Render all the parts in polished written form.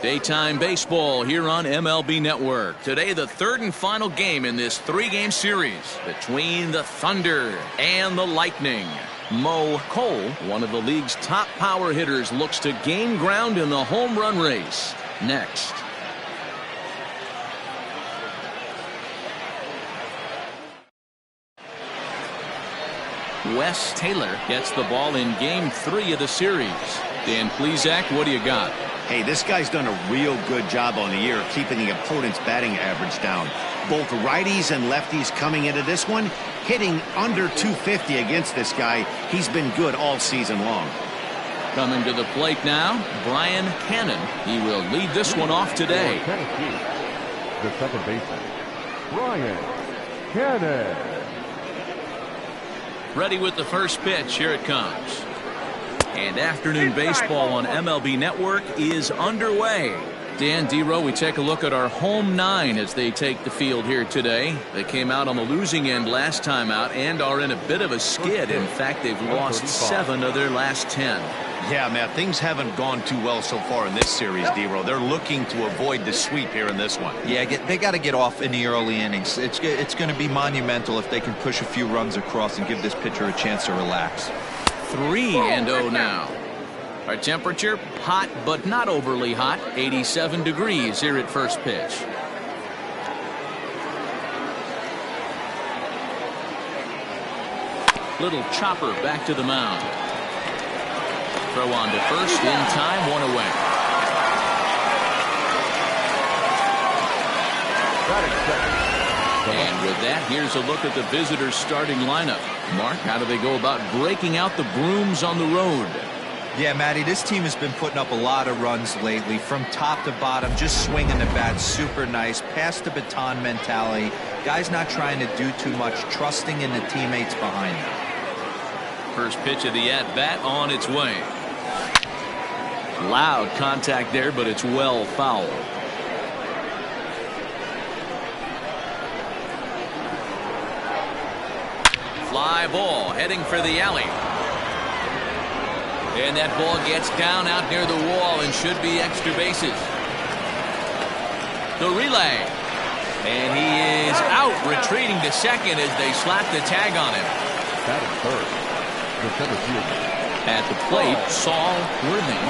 Daytime baseball here on MLB Network. Today, the third and final game in this three-game series between the Thunder and the Lightning. Mo Cole, one of the league's top power hitters, looks to gain ground in the home run race. Next. Wes Taylor gets the ball in game 3 of the series. Dan Plesac, what do you got? Hey, this guy's done a real good job on the year keeping the opponent's batting average down. Both righties and lefties coming into this one, hitting under 250 against this guy. He's been good all season long. Coming to the plate now, Brian Cannon. He will lead this one off today. The second baseman, Brian Cannon. Ready with the first pitch. Here it comes. And afternoon baseball on MLB Network is underway. Dan Dero, we take a look at our home 9 as they take the field here today. They came out on the losing end last time out and are in a bit of a skid. In fact, they've lost 7 of their last 10. Yeah, Matt, things haven't gone too well so far in this series, Dero. They're looking to avoid the sweep here in this one. Yeah, they got to get off in the early innings. It's going to be monumental if they can push a few runs across and give this pitcher a chance to relax. 3-0 now. Our temperature, hot but not overly hot, 87 degrees here at first pitch. Little chopper back to the mound. Throw on to first, in time, 1 away. And with that, here's a look at the visitors' starting lineup. Mark, how do they go about breaking out the brooms on the road? Yeah, Matty, this team has been putting up a lot of runs lately. From top to bottom, just swinging the bat super nice. Pass the baton mentality. Guys not trying to do too much, trusting in the teammates behind them. First pitch of the at-bat on its way. Loud contact there, but it's well fouled. Fly ball heading for the alley. And that ball gets down out near the wall and should be extra bases. The relay. And he is out, retreating to second as they slap the tag on him. That is third. The center fielder. At the plate, Saul Worthing.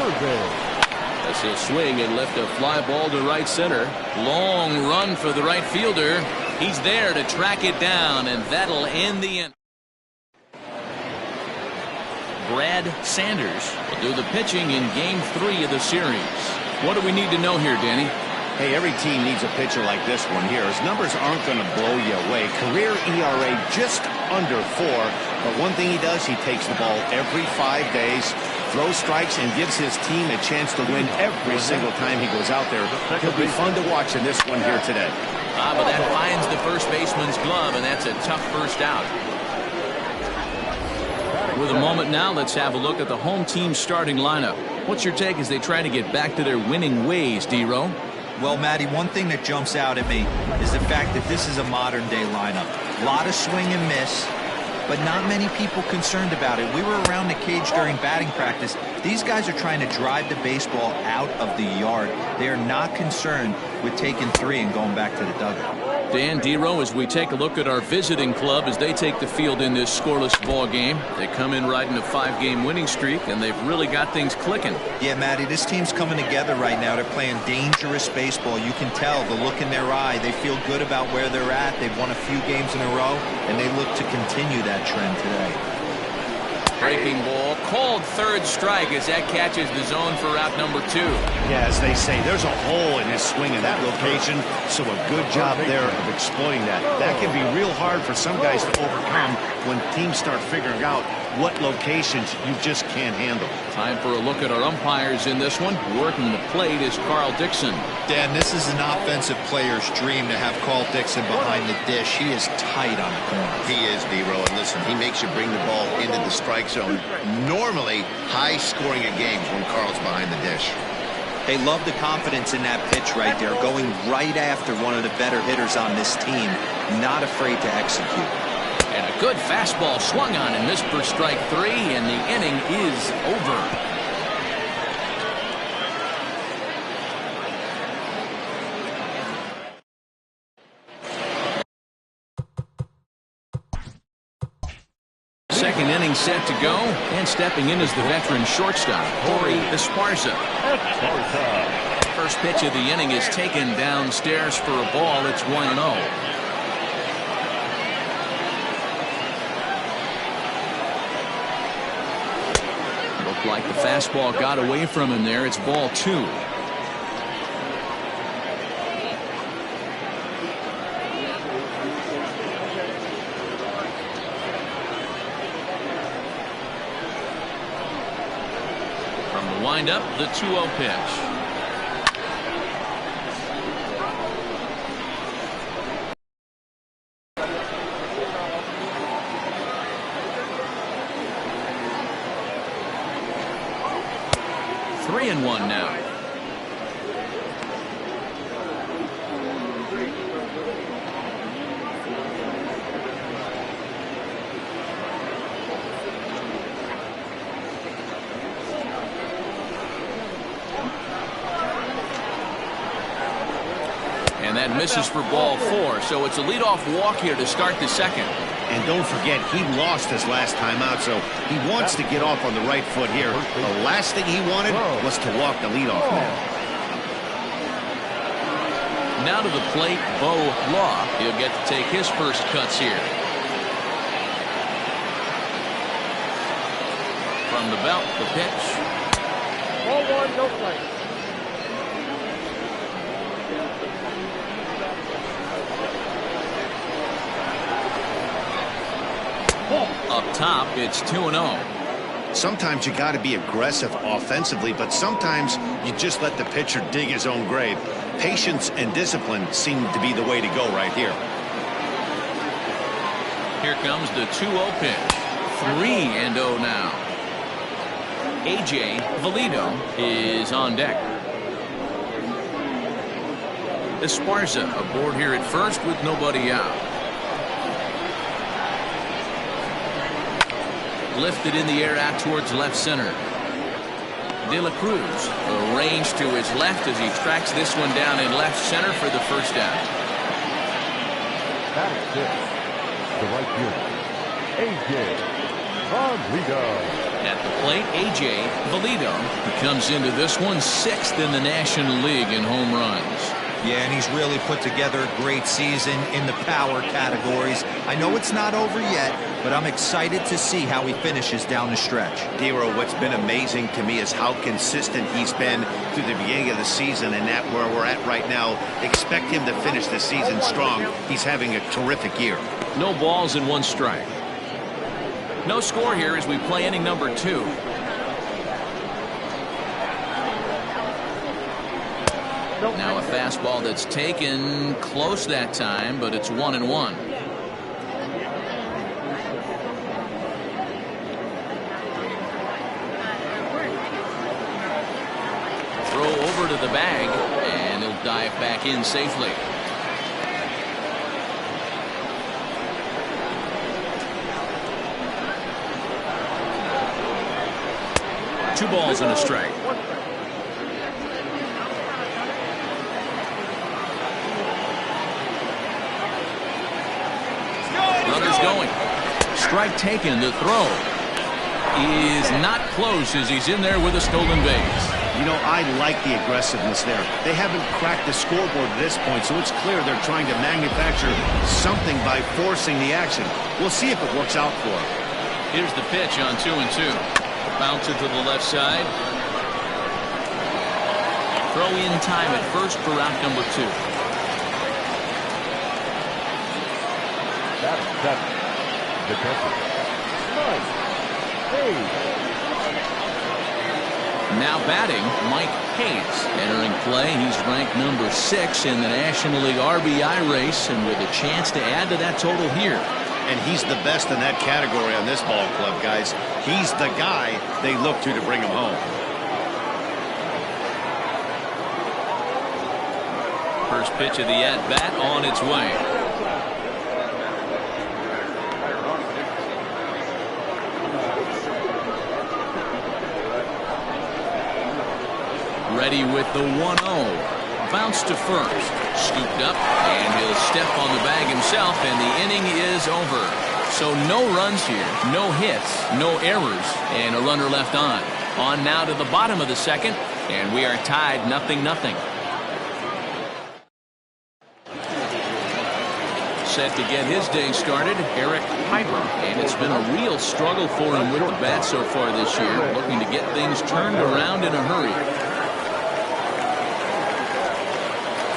As he'll swing and lift a fly ball to right center. Long run for the right fielder. He's there to track it down, and that'll end the inning. Brad Sanders will do the pitching in game 3 of the series. What do we need to know here, Danny? Hey, every team needs a pitcher like this one here. His numbers aren't going to blow you away. Career ERA just under 4. But one thing he does, he takes the ball every 5 days, throws strikes, and gives his team a chance to win every single time he goes out there. He'll be fun to watch in this one here today. But that finds the first baseman's glove, and that's a tough first out. With a moment now, let's have a look at the home team starting lineup. What's your take as they try to get back to their winning ways, Dero? Well, Matty, one thing that jumps out at me is the fact that this is a modern-day lineup. A lot of swing and miss, but not many people concerned about it. We were around the cage during batting practice. These guys are trying to drive the baseball out of the yard. They are not concerned with taking 3 and going back to the dugout. Dan Dero, as we take a look at our visiting club as they take the field in this scoreless ball game. They come in riding a 5-game winning streak, and they've really got things clicking. Yeah, Matty, this team's coming together right now. They're playing dangerous baseball. You can tell the look in their eye. They feel good about where they're at. They've won a few games in a row, and they look to continue that trend today. Breaking ball, called third strike as that catches the zone for route number 2. Yeah, as they say, there's a hole in his swing in that location, so a good job there of exploiting that. That can be real hard for some guys to overcome when teams start figuring out what locations you just can't handle. Time for a look at our umpires in this one. Working the plate is Carl Dixon. Dan, this is an offensive player's dream to have Carl Dixon behind the dish. He is tight on the corner. He is, Dero, and listen, he makes you bring the ball into the strike zone. Normally, high scoring of games when Carl's behind the dish. They love the confidence in that pitch right there, going right after one of the better hitters on this team, not afraid to execute. And a good fastball swung on and missed for strike 3, and the inning is over. second inning set to go, and stepping in is the veteran shortstop, Esparza. First pitch of the inning is taken downstairs for a ball. It's 1-0. Looked like the fastball got away from him there. It's ball 2. Wind up the 2-0 pitch. Three and one now. And that misses for ball 4, so it's a leadoff walk here to start the second. And don't forget, he lost his last time out, so he wants to get off on the right foot here. The last thing he wanted was to walk the leadoff man. Now to the plate, Bo Law. He'll get to take his first cuts here. From the belt, the pitch. Ball 1, no strike. Up top, it's 2-0. Sometimes you got to be aggressive offensively, but sometimes you just let the pitcher dig his own grave. Patience and discipline seem to be the way to go right here. Here comes the 2-0 pitch. 3-0 now. A.J. Milito is on deck. Esparza aboard here at first with nobody out. Lifted in the air out towards left center. De La Cruz arranged to his left as he tracks this one down in left center for the first down. That is it. The right fielder, A.J. Milito. At the plate, A.J. Milito. He comes into this one 6th in the National League in home runs. Yeah, and he's really put together a great season in the power categories. I know it's not over yet, but I'm excited to see how he finishes down the stretch. Dero, what's been amazing to me is how consistent he's been through the beginning of the season, and that where we're at right now. Expect him to finish the season strong. He's having a terrific year. No balls and 1 strike. No score here as we play inning number 2. Now a fastball that's taken close that time, but it's 1-1. Throw over to the bag, and he'll dive back in safely. Two balls and a strike. Runners going. Strike taken. The throw is not close as he's in there with a stolen base. You know, I like the aggressiveness there. They haven't cracked the scoreboard at this point, so it's clear they're trying to manufacture something by forcing the action. We'll see if it works out for them. Here's the pitch on 2-2. Bounce it to the left side. Throw in time at first for out number 2. That is 7. The catcher, Mike Hayes. Now batting, Mike Hayes entering play. He's ranked number 6 in the National League RBI race, and with a chance to add to that total here. And he's the best in that category on this ball club, guys. He's the guy they look to bring him home. First pitch of the at-bat on its way. Ready with the 1-0. Bounce to first. Scooped up, and he'll step on the bag himself, and the inning is over. So no runs here, no hits, no errors, and a runner left on. On now to the bottom of the second, and we are tied 0-0. Set to get his day started, Eric Piper. And it's been a real struggle for him with the bat so far this year, looking to get things turned around in a hurry.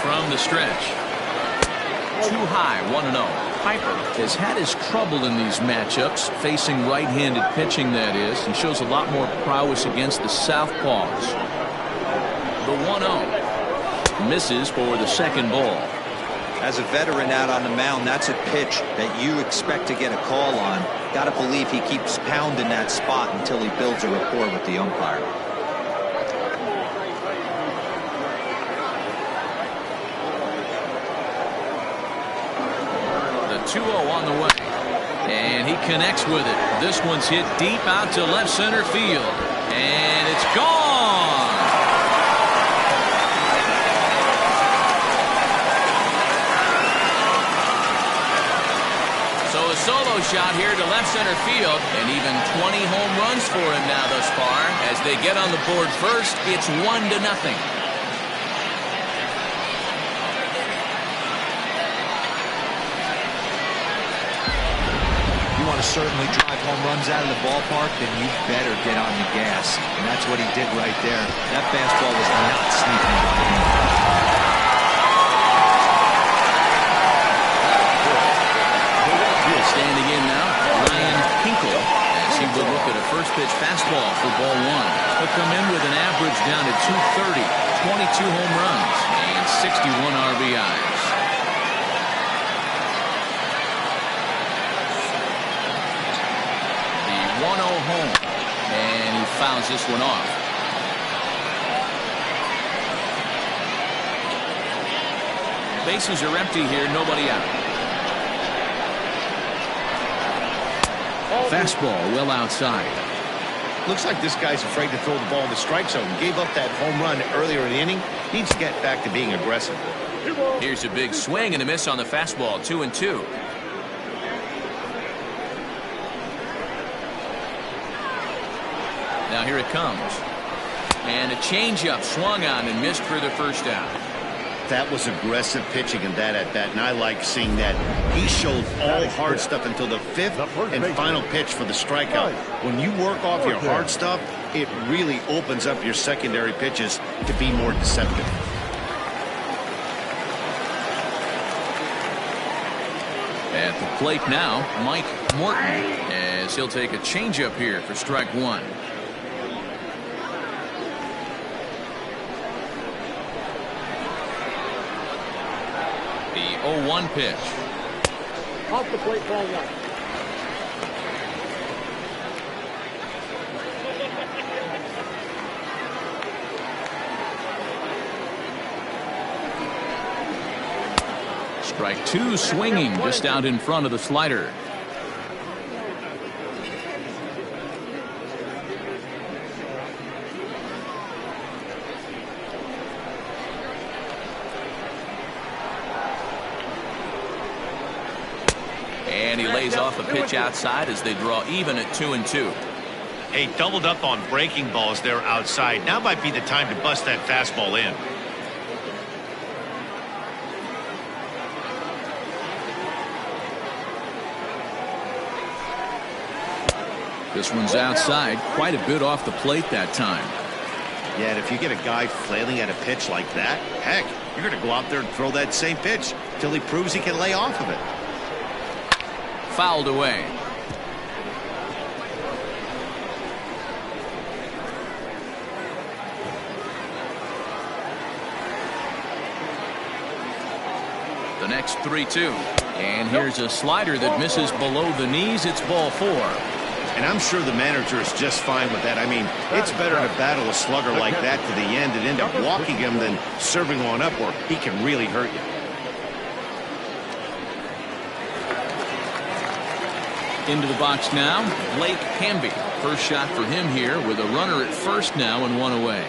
From the stretch. Too high, 1-0. Piper has had his trouble in these matchups, facing right-handed pitching, that is, and shows a lot more prowess against the southpaws. The 1-0. Misses for the second ball. As a veteran out on the mound, that's a pitch that you expect to get a call on. Got to believe he keeps pounding that spot until he builds a rapport with the umpire. The 2-0 on the way. And he connects with it. This one's hit deep out to left center field. And it's gone. So a solo shot here to left center field, and even 20 home runs for him now thus far. As they get on the board first, it's 1-0. You want to certainly drive home runs out of the ballpark, then you better get on the gas. And that's what he did right there. That fastball was not sneaking by him. Standing in now, Ryan Hinkle, as he would look at a first pitch fastball for ball one. He'll come in with an average down to 230, 22 home runs, and 61 RBIs. The 1-0 home, and he fouls this one off. Bases are empty here, nobody out. Fastball well outside. Looks like this guy's afraid to throw the ball in the strike zone. Gave up that home run earlier in the inning. Needs to get back to being aggressive. Here's a big swing and a miss on the fastball. 2-2. Now here it comes. And a changeup swung on and missed for the first out. That was aggressive pitching in that at bat, and I like seeing that. He showed all hard stuff until the fifth and final pitch for the strikeout. When you work off your hard stuff, it really opens up your secondary pitches to be more deceptive. At the plate now, Mike Morton, as he'll take a changeup here for strike one. The 0-1 pitch. Off the plate, ball one. Strike two, swinging just out in front of the slider. And he lays off a pitch outside as they draw even at 2-2. Hey, doubled up on breaking balls there outside. Now might be the time to bust that fastball in. This one's outside, quite a bit off the plate that time. Yeah, and if you get a guy flailing at a pitch like that, heck, you're going to go out there and throw that same pitch till he proves he can lay off of it. Fouled away. The next 3-2. And here's a slider that misses below the knees. It's ball four. And I'm sure the manager is just fine with that. I mean, it's better to battle a slugger like that to the end and end up walking him than serving one up where he can really hurt you. Into the box now, Blake Hamby. First shot for him here with a runner at first now and one away.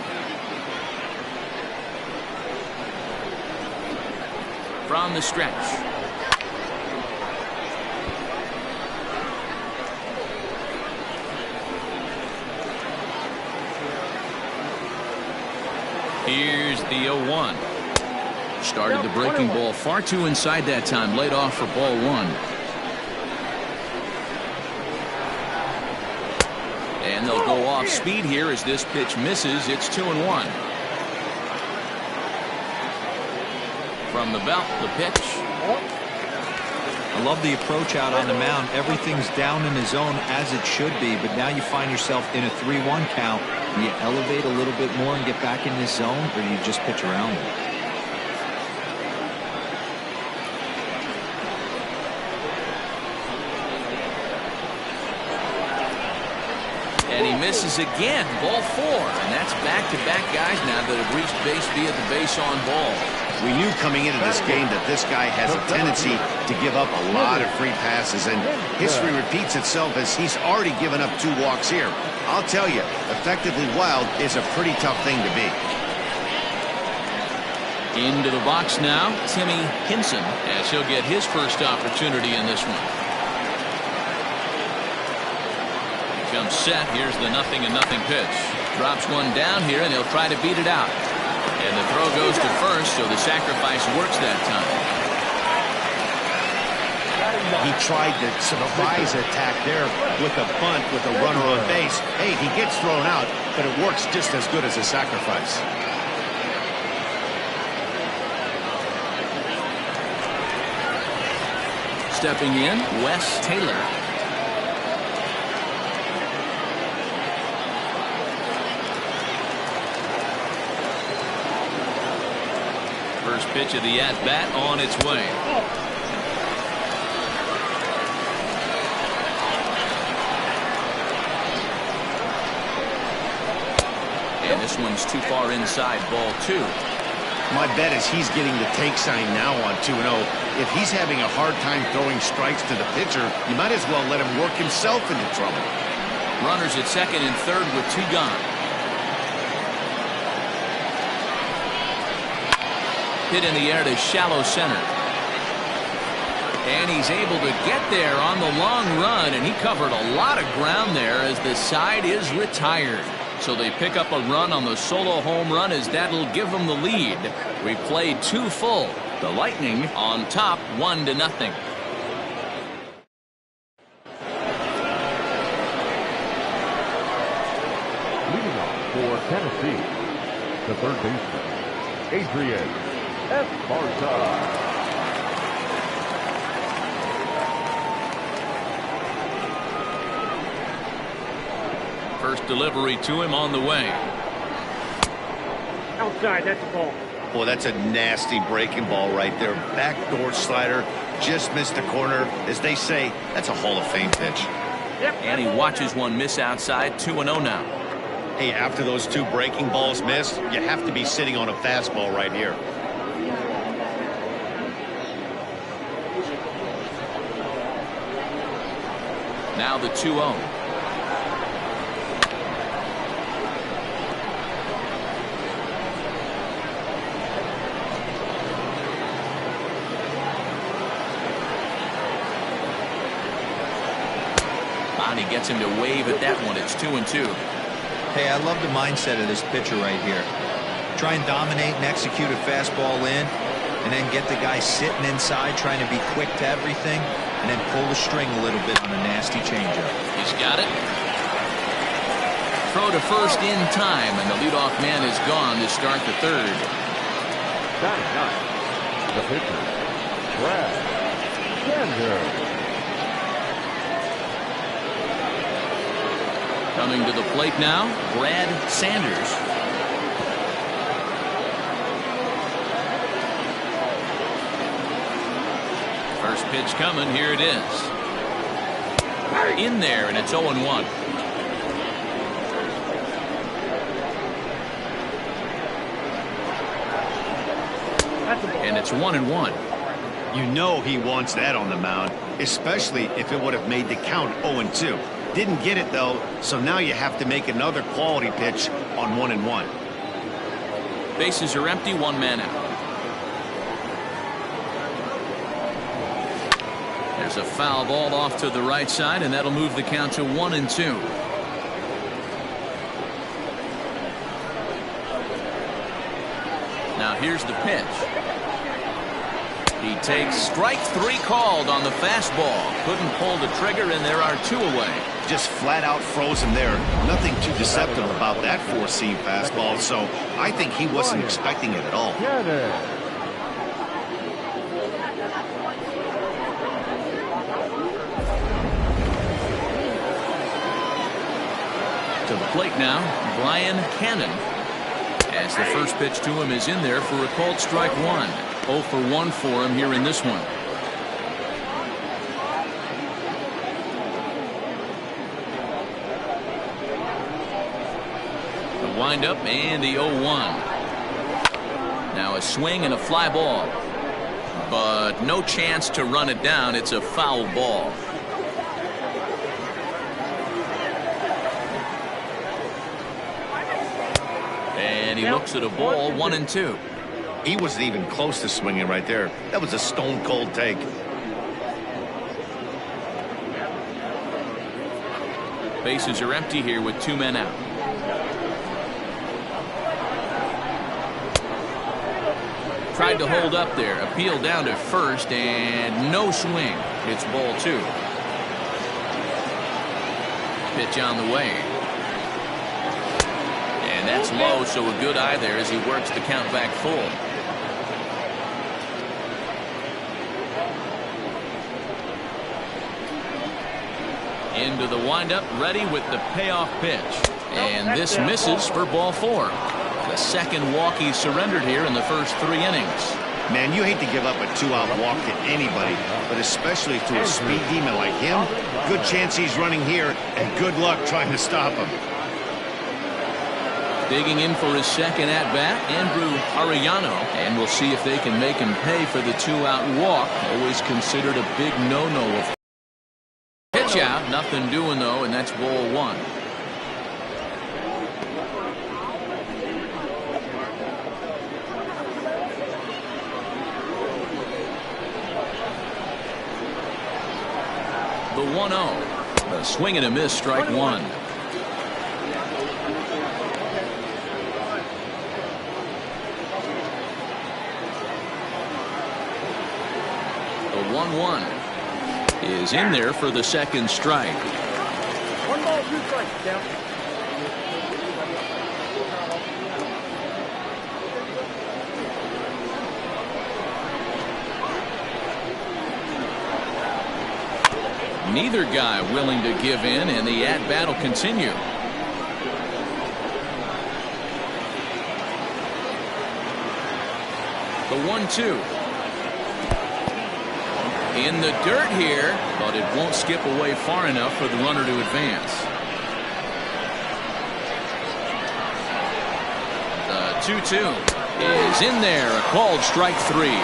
From the stretch. Here's the 0-1. Started the breaking ball far too inside that time. Laid off for ball 1. And they'll go off speed here as this pitch misses. It's 2-1. From the belt, the pitch. I love the approach out on the mound. Everything's down in the zone as it should be, but now you find yourself in a 3-1 count. Do you elevate a little bit more and get back in this zone, or do you just pitch around it? And he misses again. Ball 4. And that's back-to-back guys now that have reached base via the base on ball. We knew coming into this game that this guy has a tendency to give up a lot of free passes, and history repeats itself as he's already given up 2 walks here. I'll tell you, effectively wild is a pretty tough thing to be. Into the box now, Timmy Henson, as he'll get his first opportunity in this one. Jump set. Here's the 0-0 pitch. Drops one down here, and he'll try to beat it out. And the throw goes to first, so the sacrifice works that time. He tried the surprise attack there with a bunt with a runner on base. Hey, he gets thrown out, but it works just as good as a sacrifice. Stepping in, Wes Taylor. First pitch of the at-bat on its way. And this one's too far inside, ball 2. My bet is he's getting the take sign now on 2-0. If he's having a hard time throwing strikes to the pitcher, you might as well let him work himself into trouble. Runners at second and third with 2 gone. Hit in the air to shallow center. And he's able to get there on the long run, and he covered a lot of ground there as the side is retired. So they pick up a run on the solo home run as that'll give them the lead. We played 2 full. The Lightning on top 1-0. Leading off for Tennessee, the third baseman, Adrian Esparza. First delivery to him on the way. Outside, that's a ball. Boy, that's a nasty breaking ball right there. Backdoor slider, just missed the corner. As they say, that's a Hall of Fame pitch. Yep. And he watches one miss outside. 2-0 now. Hey, after those 2 breaking balls missed, you have to be sitting on a fastball right here. Now the 2-0. He gets him to wave at that one. It's 2-2. Hey, I love the mindset of this pitcher right here. Try and dominate and execute a fastball in, and then get the guy sitting inside trying to be quick to everything, and then pull the string a little bit on a nasty changeup. He's got it. Throw to first in time, and the leadoff man is gone to start the third. Batting ninth, the pitcher, Brad Sanders. Coming to the plate now, Brad Sanders. First pitch coming, here it is. In there, and it's 0-1. And it's 1-1. You know he wants that on the mound, especially if it would have made the count 0-2. Didn't get it, though, so now you have to make another quality pitch on 1-1. Bases are empty, 1 man out. There's a foul ball off to the right side, and that'll move the count to 1-2. Here's the pitch. He takes strike 3 called on the fastball. Couldn't pull the trigger, and there are 2 away. Just flat out frozen there. Nothing too deceptive about that 4-seam fastball, so I think he wasn't expecting it at all. To the plate now, Brian Cannon. As the first pitch to him is in there for a called strike 1. 0 for 1 for him here in this one. The windup and the 0-1. Now a swing and a fly ball. But no chance to run it down. It's a foul ball. And he looks at a ball, 1-2. He wasn't even close to swinging right there. That was a stone cold take. Bases are empty here with 2 men out. Tried to hold up there. Appeal down to first and no swing. It's ball 2. Pitch on the way. And that's low, so a good eye there as he works the count back full. Into the windup, ready with the payoff pitch. And this misses for ball 4. The second walk he surrendered here in the first 3 innings. Man, you hate to give up a 2-out walk to anybody, but especially to a speed demon like him. Good chance he's running here, and good luck trying to stop him. Digging in for his second at-bat, Andrew Arellano. And we'll see if they can make him pay for the 2-out walk. Always considered a big no-no. Pitch out, nothing doing though, and that's ball 1. The 1-0. A swing and a miss, strike 1. The 1-1 is in there for the second strike. 1 ball, 2 strikes. Down. Neither guy willing to give in, and the at-bat will continue. The 1-2. In the dirt here, but it won't skip away far enough for the runner to advance. The 2-2 is in there, a called strike 3.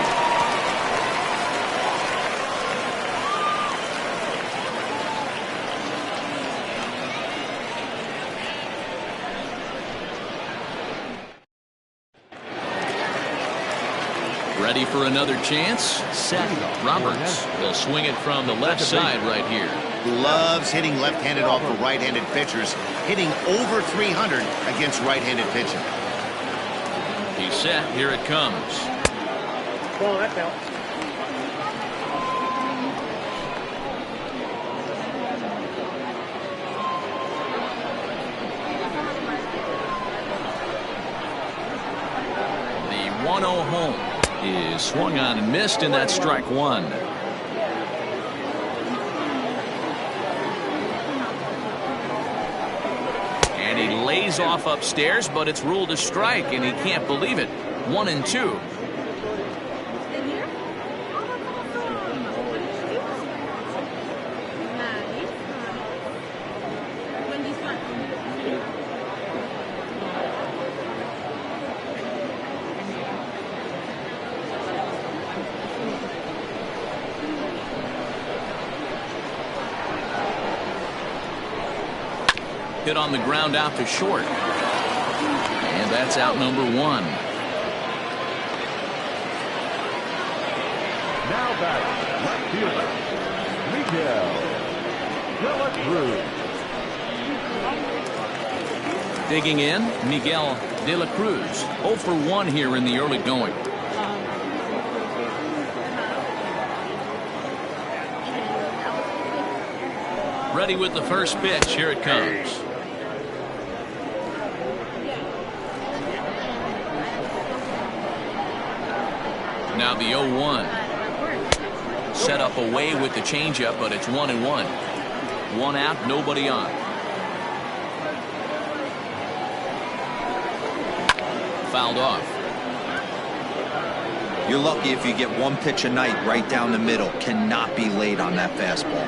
Ready for another chance? Seth Roberts will swing it from the left side right here. Loves hitting left-handed off of right-handed pitchers, hitting over 300 against right-handed pitching. He's set. Here it comes. Well, that counts. The 1-0 home is swung on and missed, and that's strike 1. And he lays off upstairs, but it's ruled a strike, and he can't believe it. 1-2. Hit on the ground out to short. And that's out number 1. Now back, left fielder, Miguel De La Cruz. Digging in, Miguel De La Cruz. 0 for 1 here in the early going. Ready with the first pitch. Here it comes. Now the 0-1. Set up away with the changeup, but it's 1-1. 1 out, nobody on. Fouled off. You're lucky if you get 1 pitch a night right down the middle. Cannot be late on that fastball.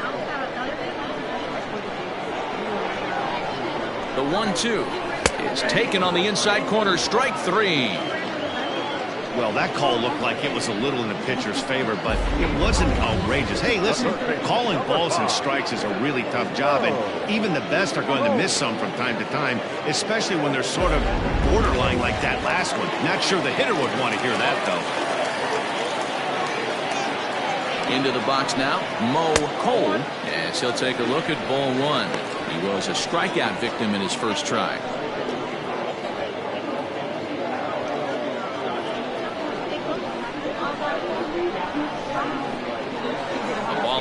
The 1-2 is taken on the inside corner. Strike 3. Well, that call looked like it was a little in the pitcher's favor, but it wasn't outrageous. Hey, listen, calling balls and strikes is a really tough job, and even the best are going to miss some from time to time, especially when they're sort of borderline like that last one. Not sure the hitter would want to hear that, though. Into the box now, Mo Cole, as he'll take a look at ball 1. He was a strikeout victim in his first try.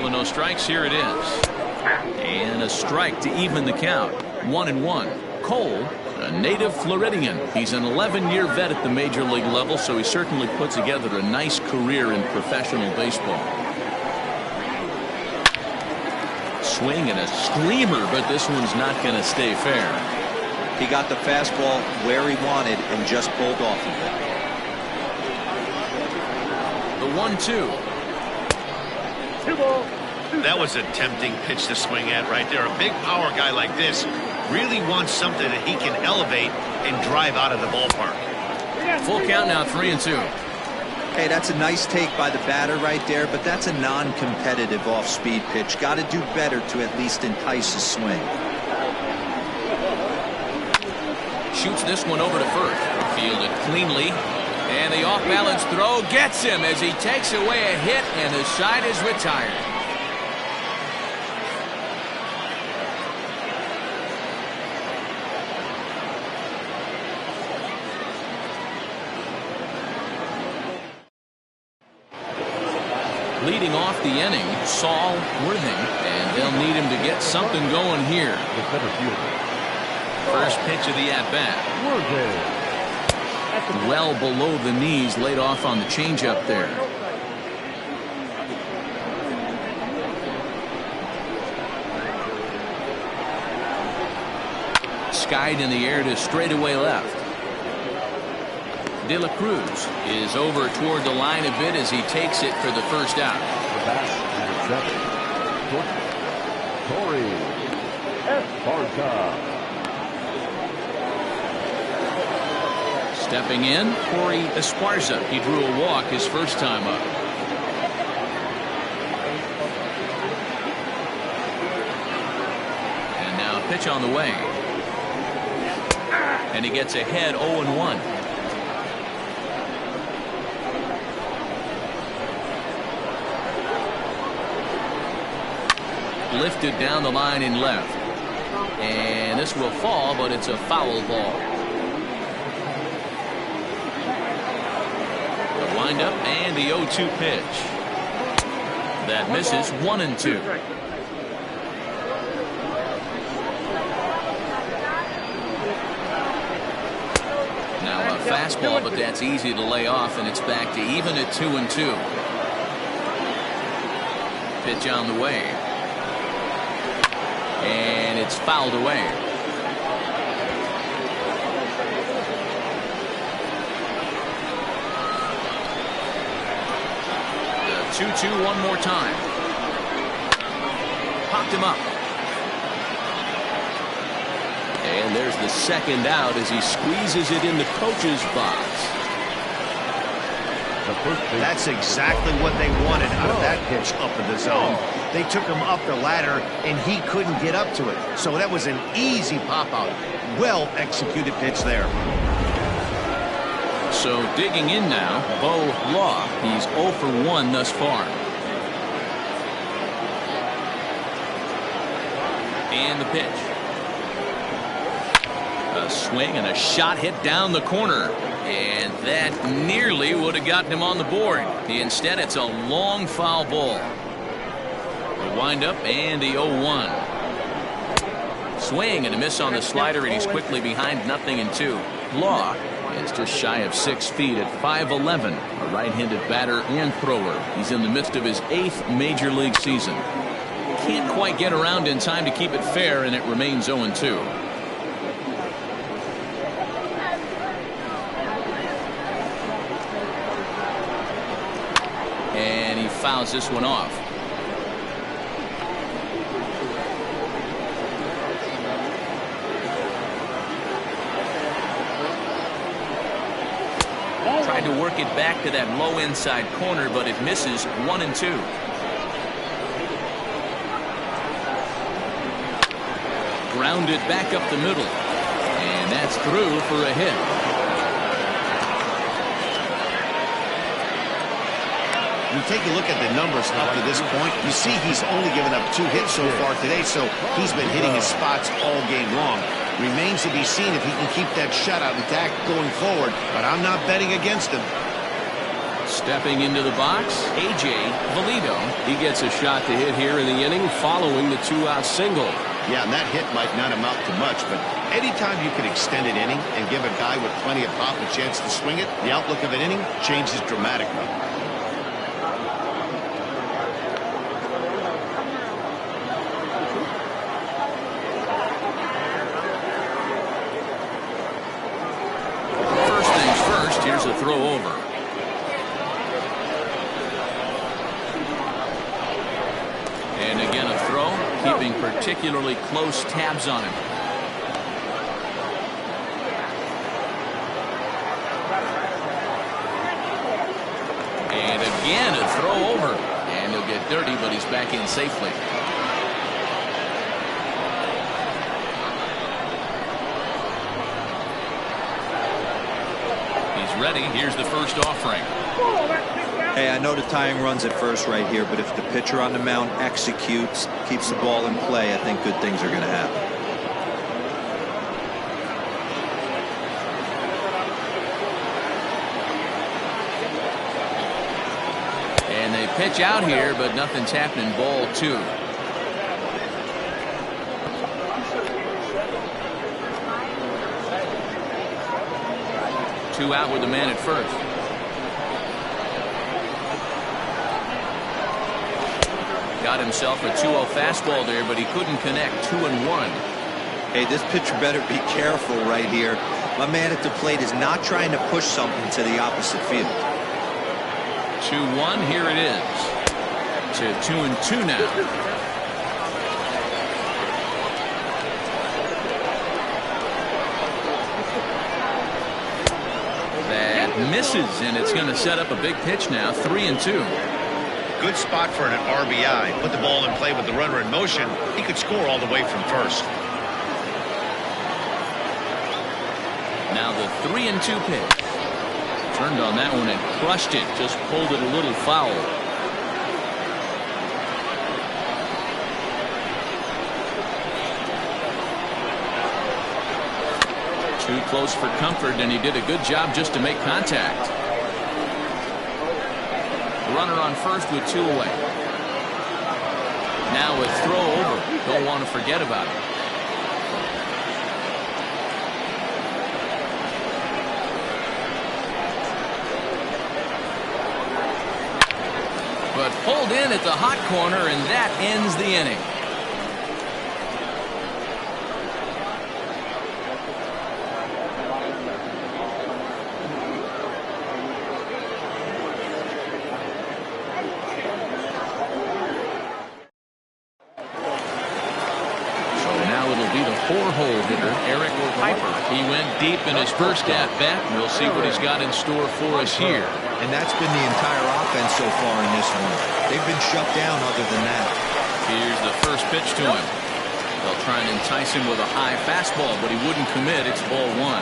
No strikes. Here it is, and a strike to even the count. 1-1. Cole, a native Floridian. He's an 11-year vet at the major league level, so he certainly put together a nice career in professional baseball. Swing and a screamer, but this one's not going to stay fair. He got the fastball where he wanted and just pulled off of it. The 1-2. 2 ball. That was a tempting pitch to swing at right there. A big power guy like this really wants something that he can elevate and drive out of the ballpark. Full count now, 3-2. Hey, that's a nice take by the batter right there, but that's a non-competitive off-speed pitch. Got to do better to at least entice a swing. Shoots this one over to first. Fielded cleanly. And the off-balance throw gets him as he takes away a hit, and the side is retired. Leading off the inning, Saul Worthing, and they'll need him to get something going here. First pitch of the at-bat. Well below the knees, laid off on the changeup there. Skied in the air to straightaway left. De La Cruz is over toward the line a bit as he takes it for the first out. Stepping in, Corey Esparza. He drew a walk his first time up. And now a pitch on the way. And he gets ahead 0-1. Lifted down the line in left. And this will fall, but it's a foul ball. The windup and the 0-2 pitch. That misses. 1-2. Now a fastball, but that's easy to lay off, and it's back to even at 2-2. Pitch on the way. And it's fouled away. The 2-2 one more time. Popped him up. And there's the second out as he squeezes it in the coach's box. That's exactly what they wanted out of that pitch up in the zone. They took him up the ladder, and he couldn't get up to it. So that was an easy pop-out. Well-executed pitch there. So digging in now, Bo Law. He's 0 for 1 thus far. And the pitch. A A swing and a shot hit down the corner. And that nearly would have gotten him on the board. Instead, it's a long foul ball. The windup and the 0-1. Swing and a miss on the slider, and he's quickly behind 0-2. Law is just shy of 6 feet at 5'11", a right-handed batter and thrower. He's in the midst of his 8th major league season. Can't quite get around in time to keep it fair, and it remains 0-2. And he fouls this one off. Tried to work it back to that low inside corner, but it misses. 1-2. Grounded back up the middle, and that's through for a hit. You take a look at the numbers up to this point, you see he's only given up 2 hits so far today, so he's been hitting his spots all game long. Remains to be seen if he can keep that shutout intact going forward, but I'm not betting against him. Stepping into the box, Milito. He gets a shot to hit here in the inning following the 2-out single. Yeah, and that hit might not amount to much, but anytime you can extend an inning and give a guy with plenty of pop a chance to swing it, the outlook of an inning changes dramatically. First things first, here's a throw over. And again a throw, keeping particularly close tabs on him. And again a throw over. And he'll get dirty, but he's back in safely. He's ready. Here's the first offering. Hey, I know the tying runs at first right here, but if the pitcher on the mound executes, keeps the ball in play, I think good things are going to happen. And they pitch out here, but nothing's happening. Ball 2. Two out with the man at first. Got himself a 2-0 fastball there, but he couldn't connect. 2-1. Hey, this pitcher better be careful right here. My man at the plate is not trying to push something to the opposite field. 2-1. Here it is. To 2-2 now. That misses, and it's going to set up a big pitch now. 3-2. Good spot for an RBI. Put the ball in play with the runner in motion. He could score all the way from first. Now the 3-2 pitch. Turned on that one and crushed it. Just pulled it a little foul. Too close for comfort, and he did a good job just to make contact. Runner on first with 2 away. Now a throw over. Don't want to forget about it. But pulled in at the hot corner, and that ends the inning. Four-hole hitter Eric Piper. He went deep in his first at-bat. We'll see what he's got in store for us here. And that's been the entire offense so far in this one. They've been shut down other than that. Here's the first pitch to him. They'll try and entice him with a high fastball, but he wouldn't commit. It's ball 1.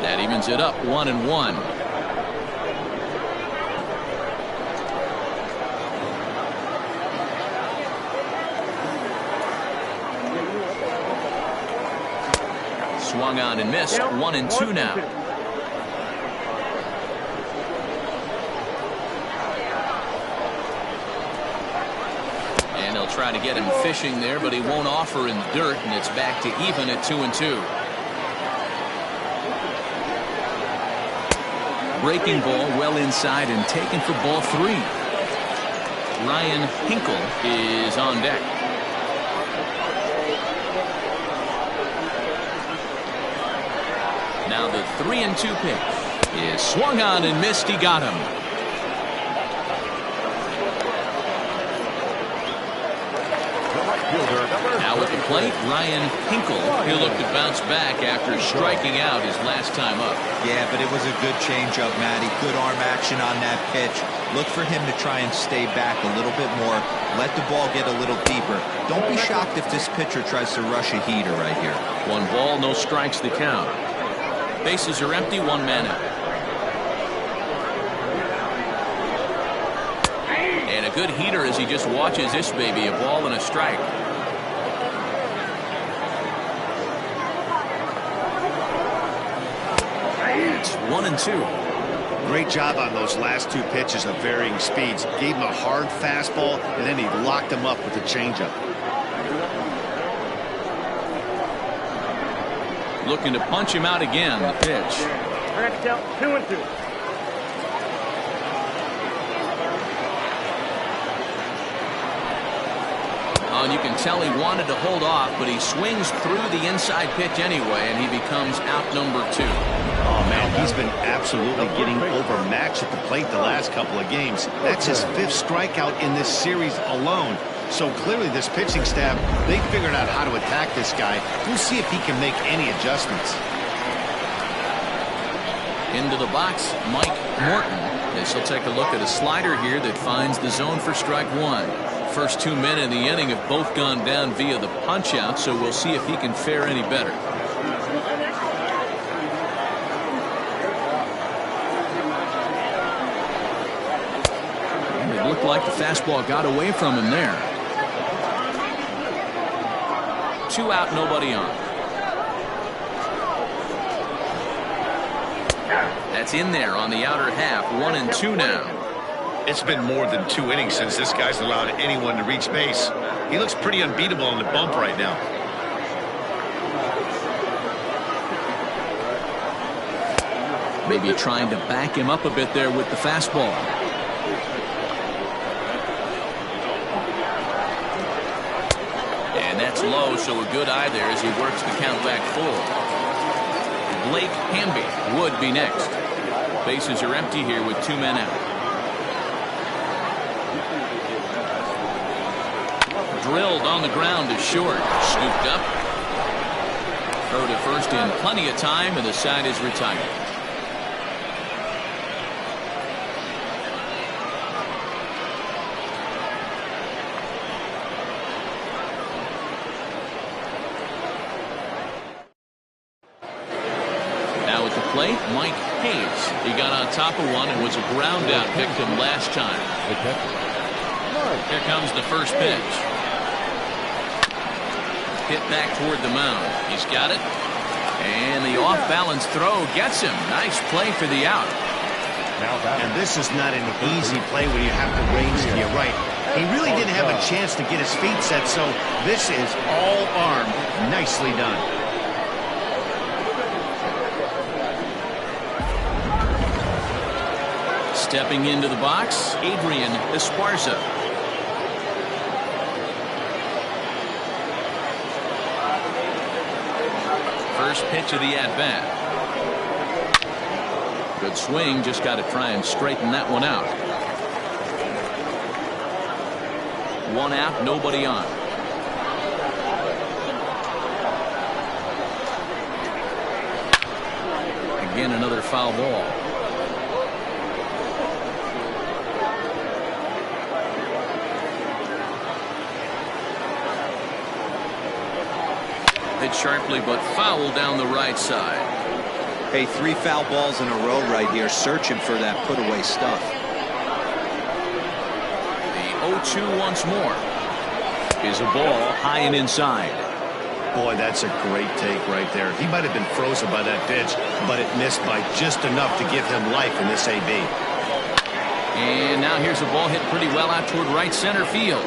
That evens it up. 1-1. Swung on and missed. 1-2 now. And they'll try to get him fishing there, but he won't offer in the dirt, and it's back to even at 2-2. Breaking ball well inside and taken for ball 3. Ryan Hinkle is on deck. Now the 3-2 pitch is swung on and missed. He got him. Now at the plate, Ryan Hinkle. He'll look to bounce back after striking out his last time up. Yeah, but it was a good changeup, Matty. Good arm action on that pitch. Look for him to try and stay back a little bit more. Let the ball get a little deeper. Don't be shocked if this pitcher tries to rush a heater right here. 1 ball, no strikes the count. Bases are empty, 1 man out. And a good heater as he just watches this baby, a ball and a strike. It's 1-2. Great job on those last 2 pitches of varying speeds. Gave him a hard fastball, and then he locked him up with a changeup. Looking to punch him out again. The pitch. Next out, 2-2. And you can tell he wanted to hold off, but he swings through the inside pitch anyway, and he becomes out number 2. Oh, man, he's been absolutely getting overmatched at the plate the last couple of games. That's his 5th strikeout in this series alone. So clearly this pitching staff, they figured out how to attack this guy. We'll see if he can make any adjustments. Into the box, Mike Morton. This will take a look at a slider here that finds the zone for strike 1. First 2 men in the inning have both gone down via the punch out, so we'll see if he can fare any better. It looked like the fastball got away from him there. 2 out, nobody on. That's in there on the outer half. 1-2 now. It's been more than 2 innings since this guy's allowed anyone to reach base. He looks pretty unbeatable on the bump right now. Maybe trying to back him up a bit there with the fastball. And that's low, so a good eye there as he works the count back full. Blake Hamby would be next. Bases are empty here with 2 men out. Drilled on the ground is short. Scooped up. Throw to first in plenty of time, and the side is retired. Now at the plate, Mike Hayes. He got on top of one and was a ground out victim last time. Here comes the first pitch. Hit back toward the mound. He's got it. And the off-balance throw gets him. Nice play for the out. And this is not an easy play when you have to range to your right. He really didn't have a chance to get his feet set, so this is all arm. Nicely done. Stepping into the box, Adrian Esparza. First pitch of the at-bat. Good swing, just got to try and straighten that one out. 1 out, nobody on. Again, another foul ball. Hit sharply, but foul down the right side. Hey, 3 foul balls in a row right here, searching for that put-away stuff. The 0-2 once more is a ball high and inside. Boy, that's a great take right there. He might have been frozen by that pitch, but it missed by just enough to give him life in this AB. And now here's a ball hit pretty well out toward right center field.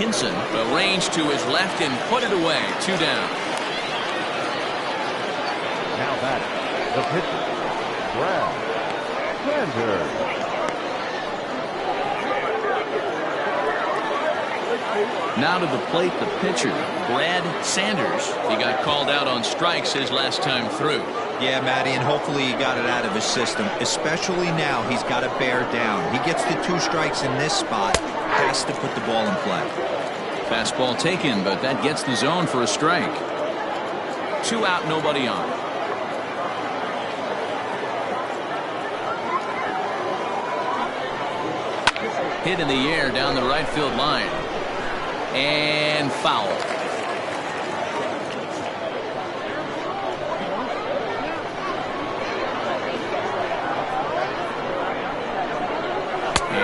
Henson arranged to his left and put it away. 2 down. Now back, the pitcher, Brad Sanders. Now to the plate, the pitcher, Brad Sanders. He got called out on strikes his last time through. Yeah, Matty, and hopefully he got it out of his system. Especially now, he's got to bear down. He gets the 2 strikes in this spot, has to put the ball in play. Fastball taken, but that gets the zone for a strike. 2 out, nobody on. Hit in the air down the right field line. And foul.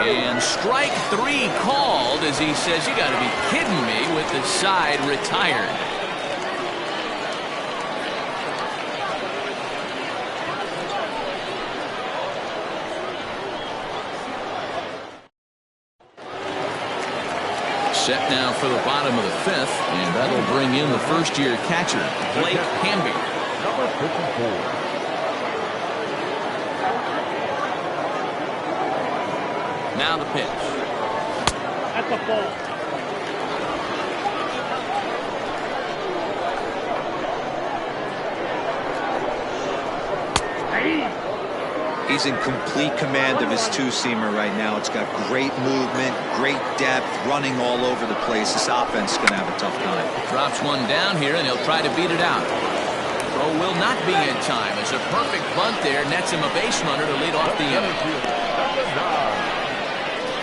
And strike 3 called as he says, you got to be kidding me, with the side retired. Set now for the bottom of the 5th, and that'll bring in the first-year catcher, Blake Hamby. Number 54. Now the pitch. That's a ball. He's in complete command of his 2-seamer right now. It's got great movement, great depth, running all over the place. This offense is going to have a tough time. Drops one down here, and he'll try to beat it out. Throw will not be in time. It's a perfect bunt there. Nets him a base runner to lead off the inning.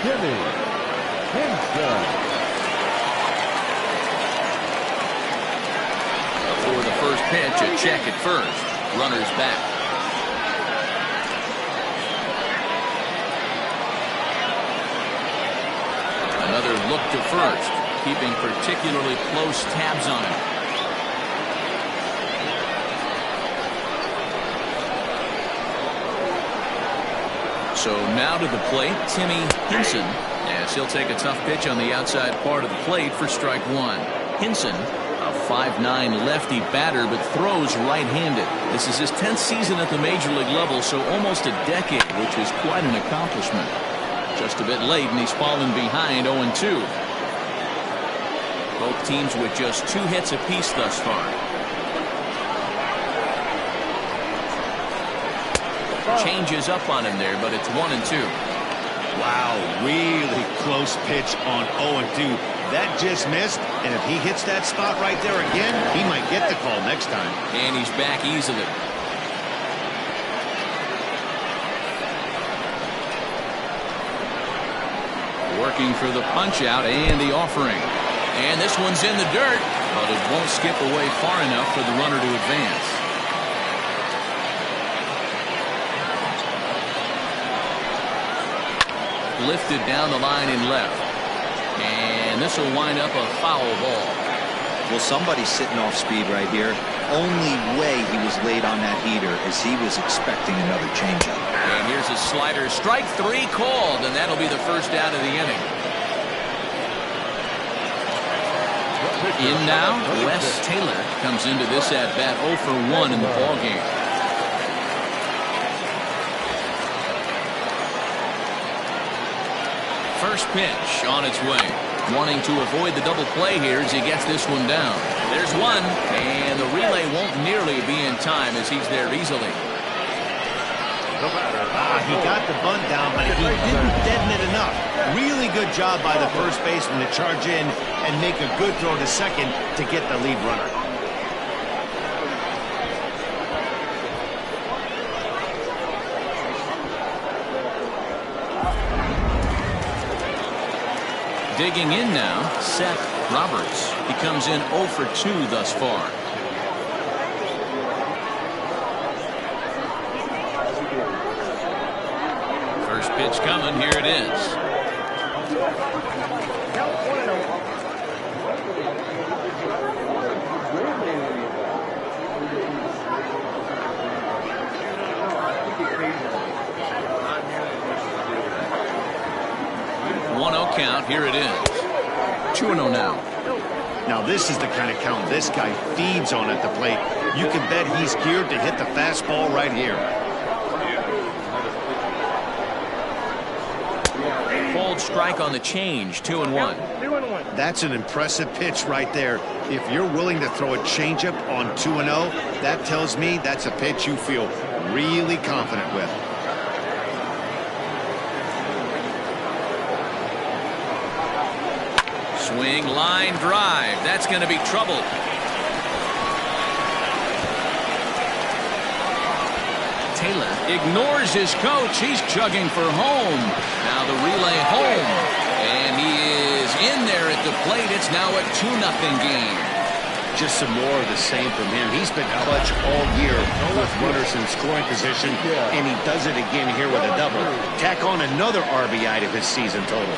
Timmy Henson. For the first pitch, a check at first. Runners back. Another look to first, keeping particularly close tabs on him. So now to the plate, Timmy Henson, as he'll take a tough pitch on the outside part of the plate for strike 1. Henson, a 5'9" lefty batter, but throws right-handed. This is his 10th season at the major league level, so almost a decade, which is quite an accomplishment. Just a bit late, and he's fallen behind 0-2. Both teams with just 2 hits apiece thus far. Changes up on him there, but it's 1-2. Wow, really close pitch on 0-2. That just missed, and if he hits that spot right there again, he might get the call next time. And he's back easily. Working for the punch out and the offering. And this one's in the dirt, but it won't skip away far enough for the runner to advance. Lifted down the line in left. And this will wind up a foul ball. Well, somebody's sitting off speed right here. Only way he was late on that heater is he was expecting another changeup. And here's a slider. Strike 3 called, and that'll be the first out of the inning. In now, Wes Taylor comes into this at bat 0 for 1 in the ballgame. First pitch on its way. Wanting to avoid the double play here as he gets this one down. There's one, and the relay won't nearly be in time as he's there easily. He got the bunt down, but he didn't deaden it enough. Really good job by the first baseman to charge in and make a good throw to second to get the lead runner. Digging in now, Seth Roberts. He comes in 0 for 2 thus far. First pitch coming. Here it is. count. Here it is. 2-0 now. Now this is the kind of count this guy feeds on at the plate. You can bet he's geared to hit the fastball right here. Called strike on the change. 2-1. 2-1. That's an impressive pitch right there. If you're willing to throw a changeup on 2-0, that tells me that's a pitch you feel really confident with. Swing, line drive. That's going to be trouble. Taylor ignores his coach. He's chugging for home. Now the relay home. And he is in there at the plate. It's now a 2-0 game. Just some more of the same from him. He's been clutch all year with runners in scoring position, and he does it again here with a double. Tack on another RBI to his season total.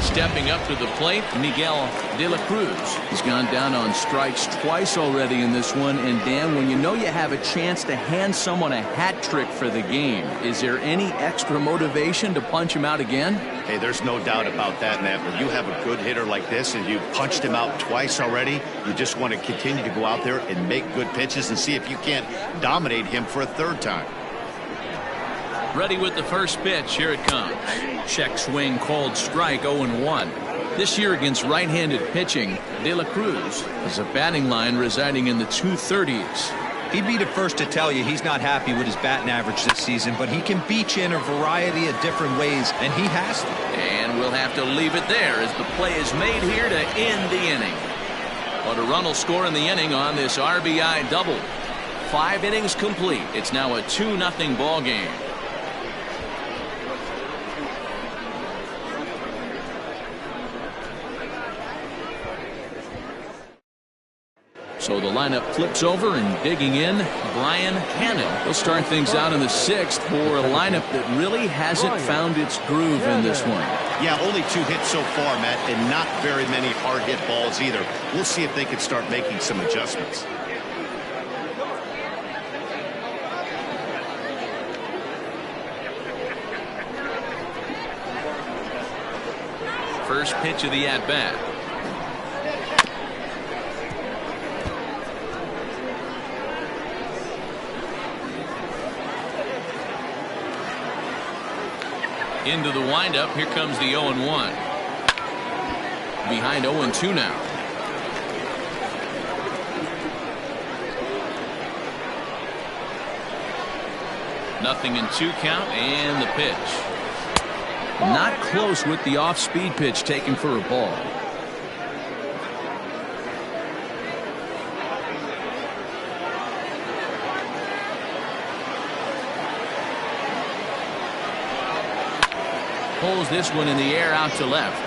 Stepping up to the plate, Miguel De La Cruz. He's gone down on strikes twice already in this one. And Dan, when you know you have a chance to hand someone a hat trick for the game, is there any extra motivation to punch him out again? Hey, there's no doubt about that, Matt. When you have a good hitter like this and you punched him out twice already, you just want to continue to go out there and make good pitches and see if you can't dominate him for a third time. Ready with the first pitch. Here it comes. Check swing, called strike, 0-1. This year against right-handed pitching, De La Cruz has a batting line residing in the 230s. He'd be the first to tell you he's not happy with his batting average this season, but he can beat you in a variety of different ways, and he has to. And we'll have to leave it there as the play is made here to end the inning. But a run will score in the inning on this RBI double. 5 innings complete. It's now a 2-0 ball game. So the lineup flips over, and digging in, Brian Cannon. He'll start things out in the 6th for a lineup that really hasn't found its groove in this one. Yeah, only 2 hits so far, Matt, and not very many hard hit balls either. We'll see if they can start making some adjustments. First pitch of the at-bat. Into the windup. Here comes the 0-1. Behind 0-2 now. Nothing in 2 count, and the pitch. Not close with the off-speed pitch taken for a ball. Pulls this one in the air out to left.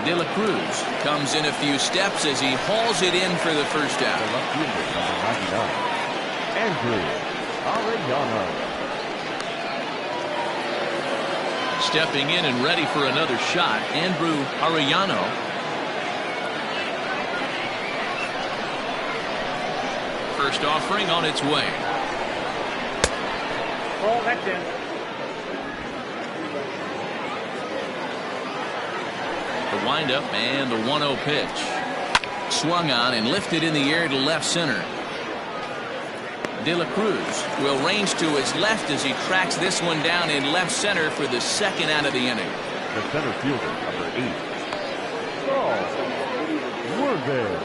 De La Cruz comes in a few steps as he hauls it in for the first out. Stepping in and ready for another shot, Andrew Arellano. First offering on its way. Oh, that's in. The windup and the 1-0 pitch. Swung on and lifted in the air to left center. De La Cruz will range to his left as he tracks this one down in left center for the second out of the inning. The center fielder, number 8. Oh, Worthing.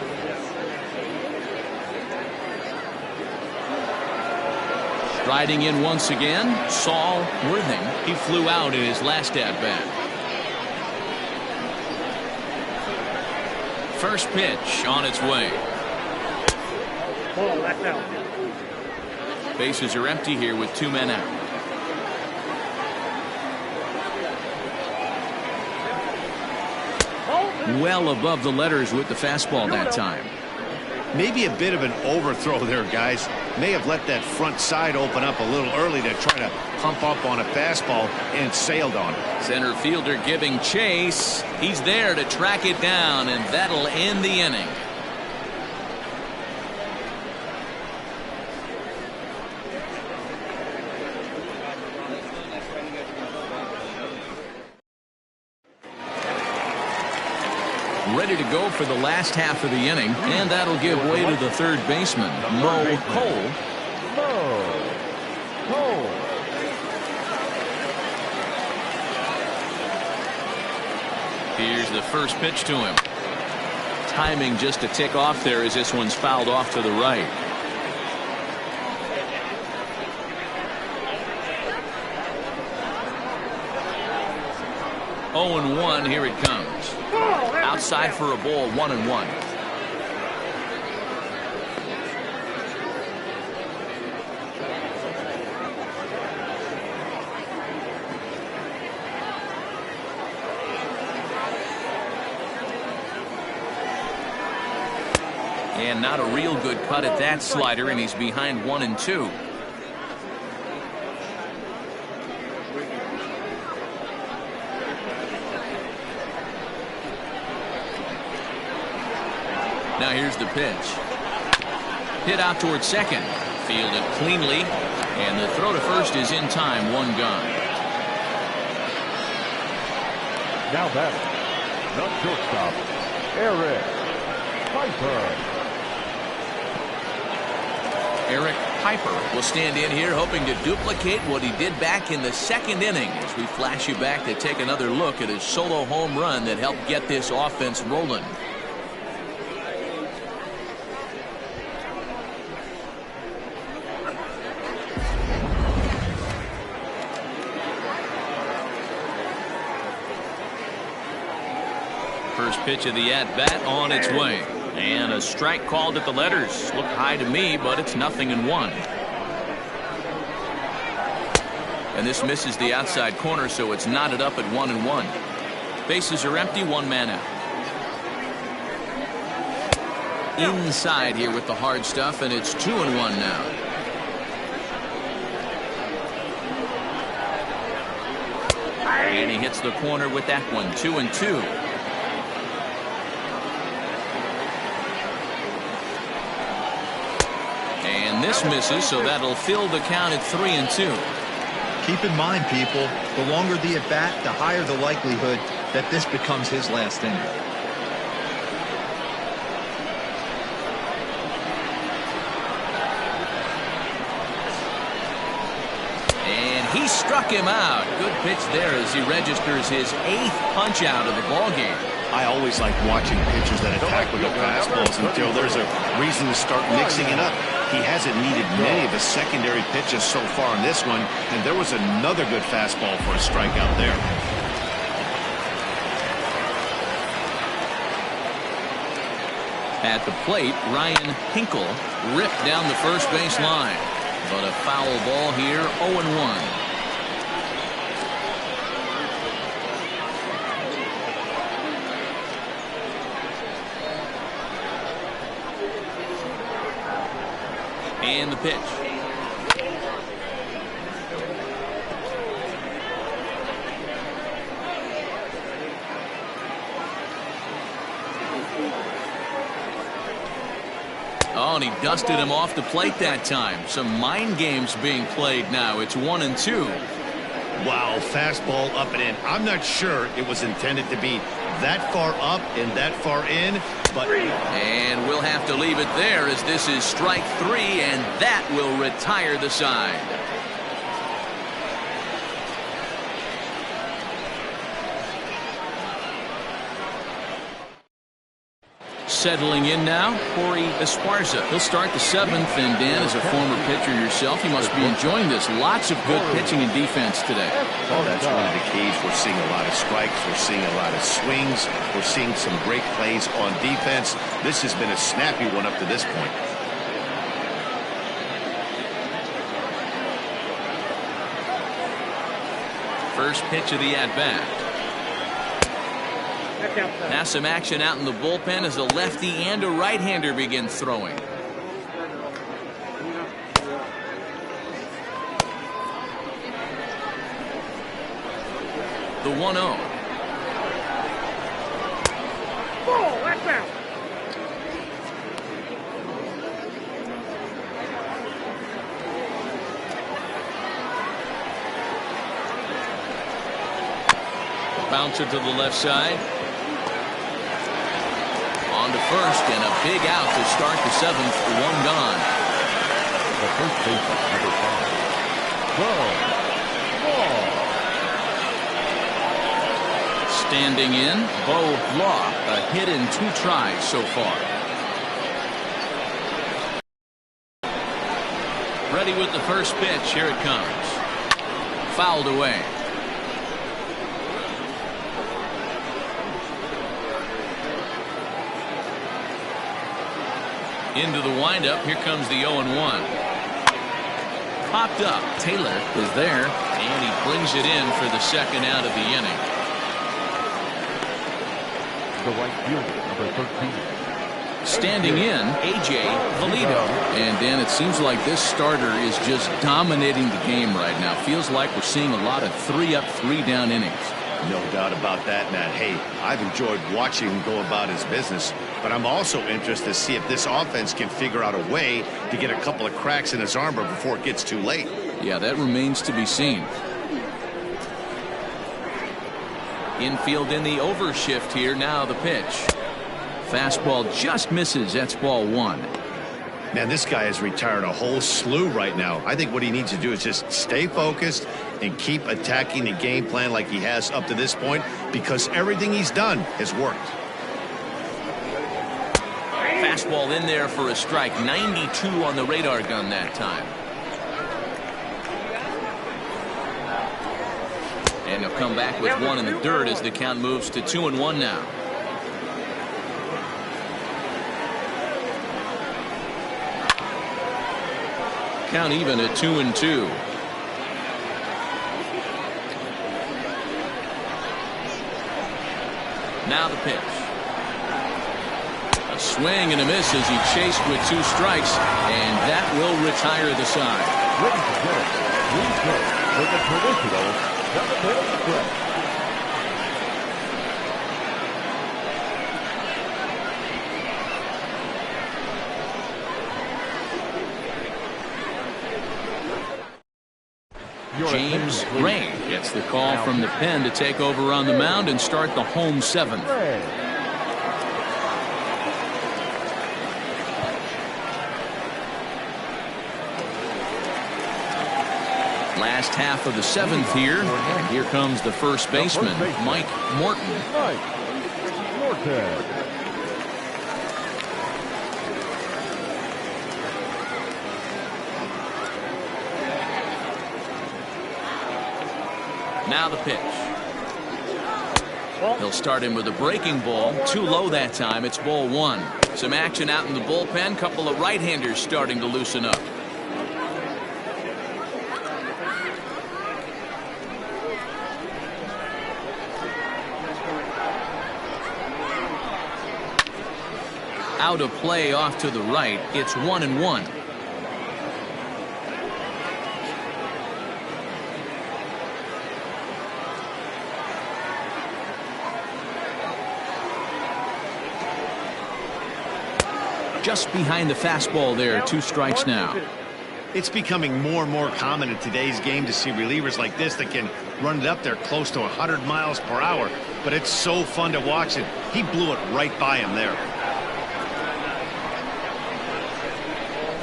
Striding in once again, Saul Worthing. He flew out in his last at-bat. First pitch on its way. Ball, that's out. Bases are empty here with 2 men out. Well above the letters with the fastball that time. Maybe a bit of an overthrow there, guys. May have let that front side open up a little early to try to pump up on a fastball, and sailed on it. Center fielder giving chase. He's there to track it down, and that'll end the inning. for the last half of the inning, and that'll give way to the third baseman, Mo Cole. Here's the first pitch to him. Timing just a tick off there as this one's fouled off to the right. Oh and 1, here it comes. Outside for a ball, 1-1. And not a real good cut at that slider, and he's behind 1-2. Now here's the pitch. Hit out towards second. Fielded cleanly. And the throw to first is in time. One gone. Now batting, the shortstop, Eric Piper. Eric Piper will stand in here hoping to duplicate what he did back in the second inning as we flash you back to take another look at his solo home run that helped get this offense rolling. First pitch of the at-bat on its way. And a strike called at the letters. Looked high to me, but it's 0-1. And this misses the outside corner, so it's knotted up at 1-1. Bases are empty, one man out. Inside here with the hard stuff, and it's 2-1 now. And he hits the corner with that one, 2-2. And this misses, so that'll fill the count at 3-2. Keep in mind, people, the longer the at bat, the higher the likelihood that this becomes his last inning. And he struck him out. Good pitch there as he registers his 8th punch out of the ballgame. I always like watching pitchers that attack with their fastballs until there's a reason to start mixing it up. He hasn't needed many of the secondary pitches so far in this one, and there was another good fastball for a strikeout there. At the plate, Ryan Hinkle ripped down the first base line. But a foul ball here, 0-1. And the pitch. Oh, and he dusted him off the plate that time. Some mind games being played now. It's 1-2. Wow, fastball up and in. I'm not sure it was intended to be that far up and that far in, but... And we'll have to leave it there as this is strike 3, and that will retire the side. Settling in now, Adrian Esparza. He'll start the 7th, and Dan, as a former pitcher yourself, you must be enjoying this. Lots of good pitching and defense today. Well, that's one of the keys. We're seeing a lot of strikes. We're seeing a lot of swings. We're seeing some great plays on defense. This has been a snappy one up to this point. First pitch of the at-bat. Now some action out in the bullpen as a lefty and a right-hander begin throwing. The 1-0. Ball, that's out. Bouncer to the left side. first, and a big out to start the seventh. One gone. The first baseman, number 5. Ball. Standing in, Bo Law, a hit in 2 tries so far. Ready with the first pitch. Here it comes. Fouled away. Into the windup. Here comes the 0-1. Popped up. Taylor is there, and he brings it in for the second out of the inning. The right fielder, number 13. Standing in, Milito. And Dan, it seems like this starter is just dominating the game right now. Feels like we're seeing a lot of 3-up, 3-down innings. No doubt about that, Matt. Hey, I've enjoyed watching him go about his business, but I'm also interested to see if this offense can figure out a way to get a couple of cracks in his armor before it gets too late. Yeah, that remains to be seen. Infield in the overshift here. Now the pitch. Fastball just misses. That's ball 1. Man, this guy has retired a whole slew right now. I think what he needs to do is just stay focused and keep attacking the game plan like he has up to this point, because everything he's done has worked. Fastball in there for a strike. 92 on the radar gun that time. And he'll come back with 1 in the dirt as the count moves to 2-1 now. Count even at 2-2. Now the pitch. A swing and a miss as he chased with 2 strikes, and that will retire the side. Ladies and gentlemen, please note for the traditional double stretch. James Gray gets the call from the pen to take over on the mound and start the home 7th. Last half of the 7th here, and here comes the first baseman, Mike Morton. Now the pitch. He'll start him with a breaking ball. Too low that time. It's ball 1. Some action out in the bullpen. Couple of right-handers starting to loosen up. Out of play off to the right. It's 1-1. Just behind the fastball there. 2 strikes now. It's becoming more and more common in today's game to see relievers like this that can run it up there close to 100 miles per hour. But it's so fun to watch it. He blew it right by him there.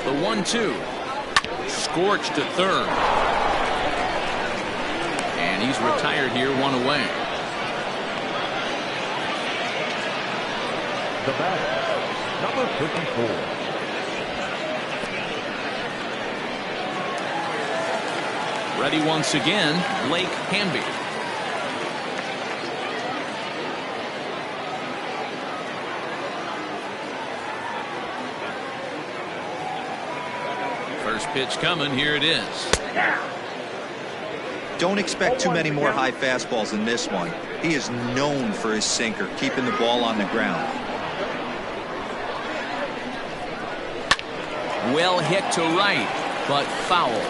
The 1-2. Scorched to third. And he's retired here, 1 away. The batter, number 54. Ready once again, Blake Hamby. First pitch coming. Here it is. Don't expect too many more high fastballs than this one. He is known for his sinker, keeping the ball on the ground. Well hit to right, but foul.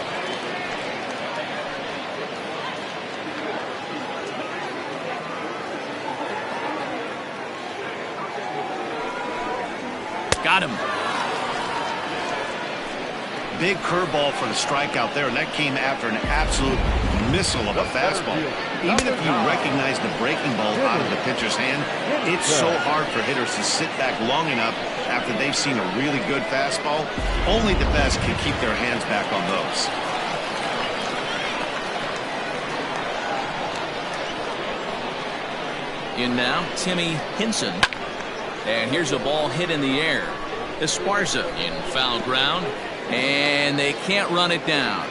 Got him. Big curveball for the strikeout there, and that came after an absolute missile of a fastball. Even if you recognize the breaking ball out of the pitcher's hand, it's so hard for hitters to sit back long enough after they've seen a really good fastball. Only the best can keep their hands back on those. In now, Timmy Henson. And here's a ball hit in the air. Esparza in foul ground. And they can't run it down.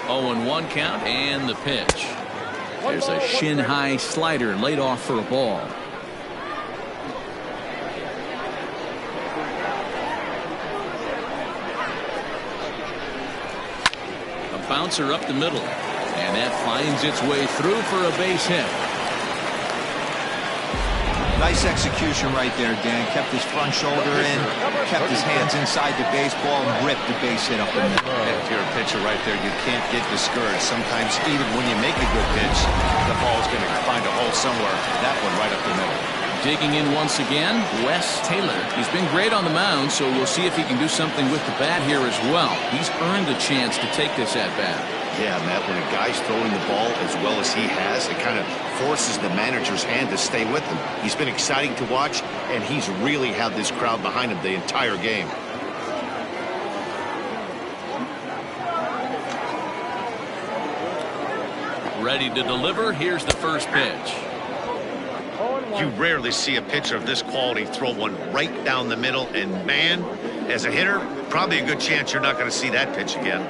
Oh, and 1 count and the pitch. There's a shin-high slider laid off for a ball. A bouncer up the middle, and that finds its way through for a base hit. Nice execution right there, Dan. Kept his front shoulder in, kept his hands inside the baseball, and ripped the base hit up the middle. If you're a pitcher right there, you can't get discouraged. Sometimes even when you make a good pitch, the ball's going to find a hole somewhere. That one right up the middle. Digging in once again, Wes Taylor. He's been great on the mound, so we'll see if he can do something with the bat here as well. He's earned a chance to take this at bat. Yeah, Matt, when a guy's throwing the ball as well as he has, it kind of forces the manager's hand to stay with him. He's been exciting to watch, and he's really had this crowd behind him the entire game. Ready to deliver. Here's the first pitch. You rarely see a pitcher of this quality throw one right down the middle, and man, as a hitter, probably a good chance you're not going to see that pitch again.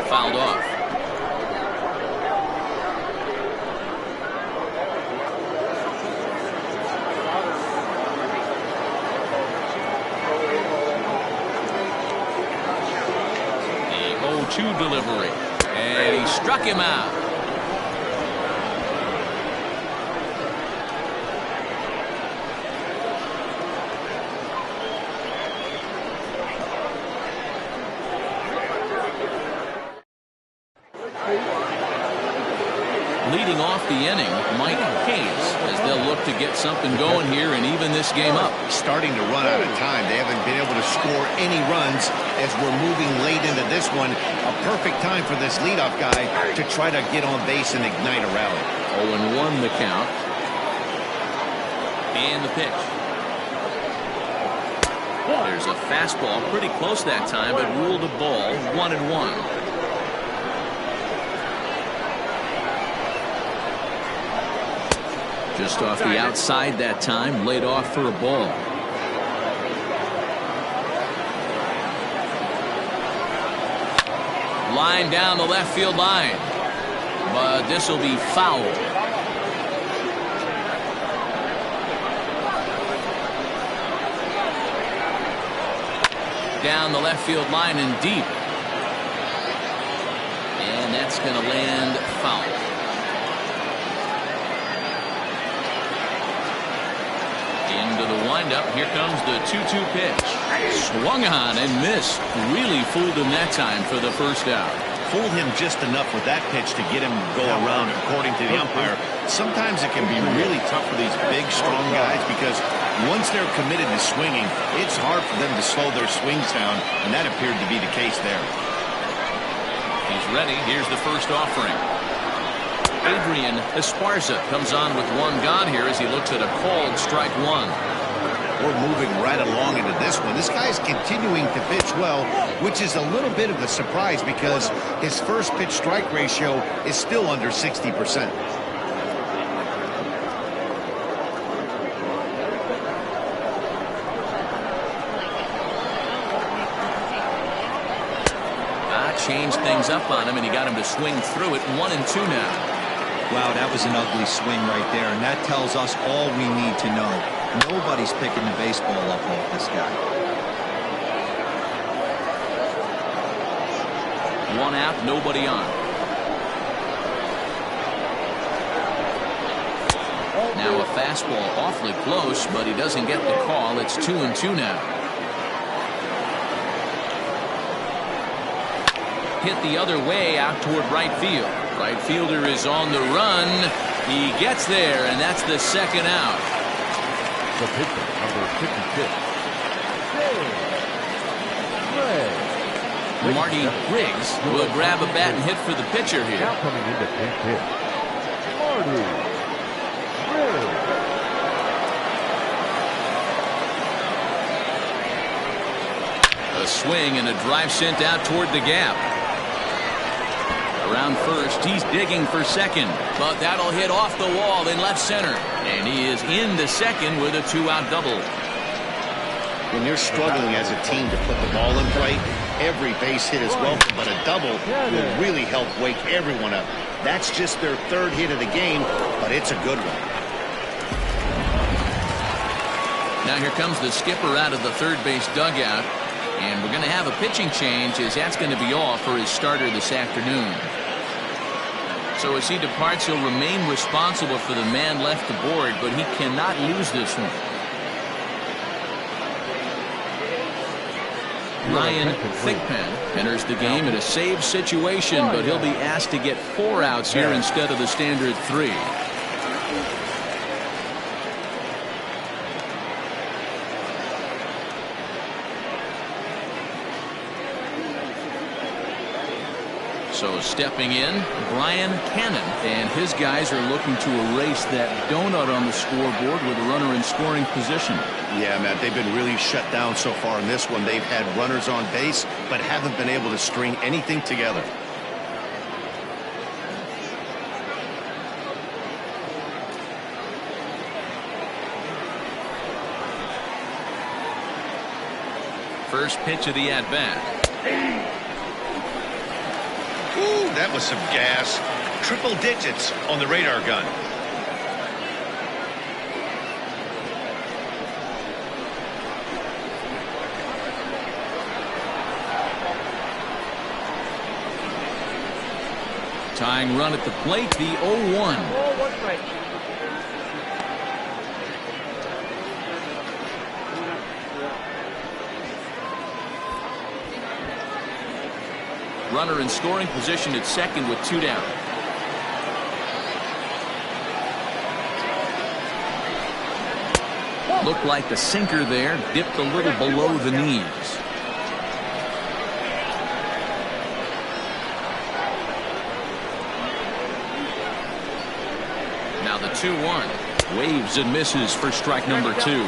Fouled off. The 0-2 delivery. And he struck him out. Leading off the inning, Mike Hayes, as they'll look to get something going here and even this game up. Starting to run out of time. They haven't been able to score any runs as we're moving late into this one. A perfect time for this leadoff guy to try to get on base and ignite a rally. 0-1 the count. And the pitch. There's a fastball pretty close that time, but ruled a ball. 1-1. Just off the outside that time, laid off for a ball. Line down the left field line, but this will be foul. Down the left field line and deep, and that's going to land foul. Into the windup. Here comes the 2-2 pitch. Swung on and missed. Really fooled him that time for the first out. Fooled him just enough with that pitch to get him to go around, according to the umpire. Sometimes it can be really tough for these big, strong guys because once they're committed to swinging, it's hard for them to slow their swings down, and that appeared to be the case there. He's ready. Here's the first offering. Adrian Esparza comes on with one gone here as he looks at a called strike one. We're moving right along into this one. This guy's continuing to pitch well, which is a little bit of a surprise because his first pitch strike ratio is still under 60%. Changed things up on him, and he got him to swing through it. 1-2 now. Wow, that was an ugly swing right there, and that tells us all we need to know. Nobody's picking the baseball up off this guy. One out, nobody on. Now a fastball awfully close, but he doesn't get the call. It's 2-2 now. Hit the other way out toward right field. Right fielder is on the run. He gets there, and that's the second out. The pitcher, number 56. Marty Griggs will grab a bat and hit for the pitcher here. Now coming in to pinch hit, Marty Griggs. A swing and a drive sent out toward the gap. Around first, he's digging for second, but that'll hit off the wall in left center, and he is into second with a 2-out double. When you're struggling as a team to put the ball in play, every base hit is welcome, but a double will really help wake everyone up. That's just their third hit of the game, but it's a good one. Now here comes the skipper out of the third base dugout, and we're going to have a pitching change, as that's going to be all for his starter this afternoon. So as he departs, he'll remain responsible for the man left aboard, but he cannot lose this one. Ryan Thigpen enters the game in a save situation, but he'll be asked to get 4 outs here instead of the standard 3. So stepping in, Brian Cannon, and his guys are looking to erase that donut on the scoreboard with a runner in scoring position. Yeah, Matt, they've been really shut down so far in this one. They've had runners on base, but haven't been able to string anything together. First pitch of the at-bat. Ooh, that was some gas. Triple digits on the radar gun. Tying run at the plate, the 0-1. Oh, one strike. Runner in scoring position at second with 2 down. Looked like the sinker there, dipped a little below the knees. Now the 2-1. Waves and misses for strike number 2.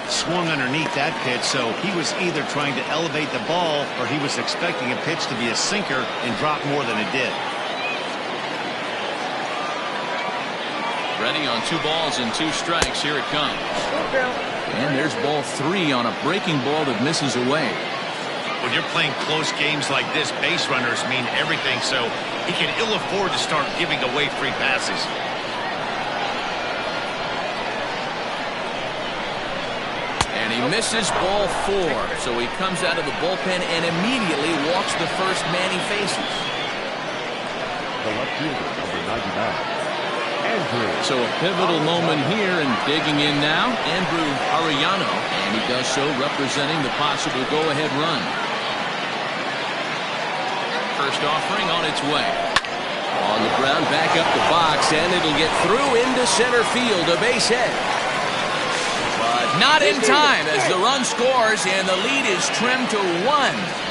Swung underneath that pitch, so he was either trying to elevate the ball or he was expecting a pitch to be a sinker and drop more than it did. Ready on 2 balls and 2 strikes. Here it comes. And there's ball 3 on a breaking ball that misses away. When you're playing close games like this, base runners mean everything, so he can ill afford to start giving away free passes. And he misses ball 4, so he comes out of the bullpen and immediately walks the first man he faces. The left fielder, number 99. Andrew. So a pivotal moment here, and digging in now, Andrew Arellano, and he does so representing the possible go-ahead run. First offering on its way. On the ground, back up the box, and it'll get through into center field, a base hit. But not in time as the run scores, and the lead is trimmed to 1.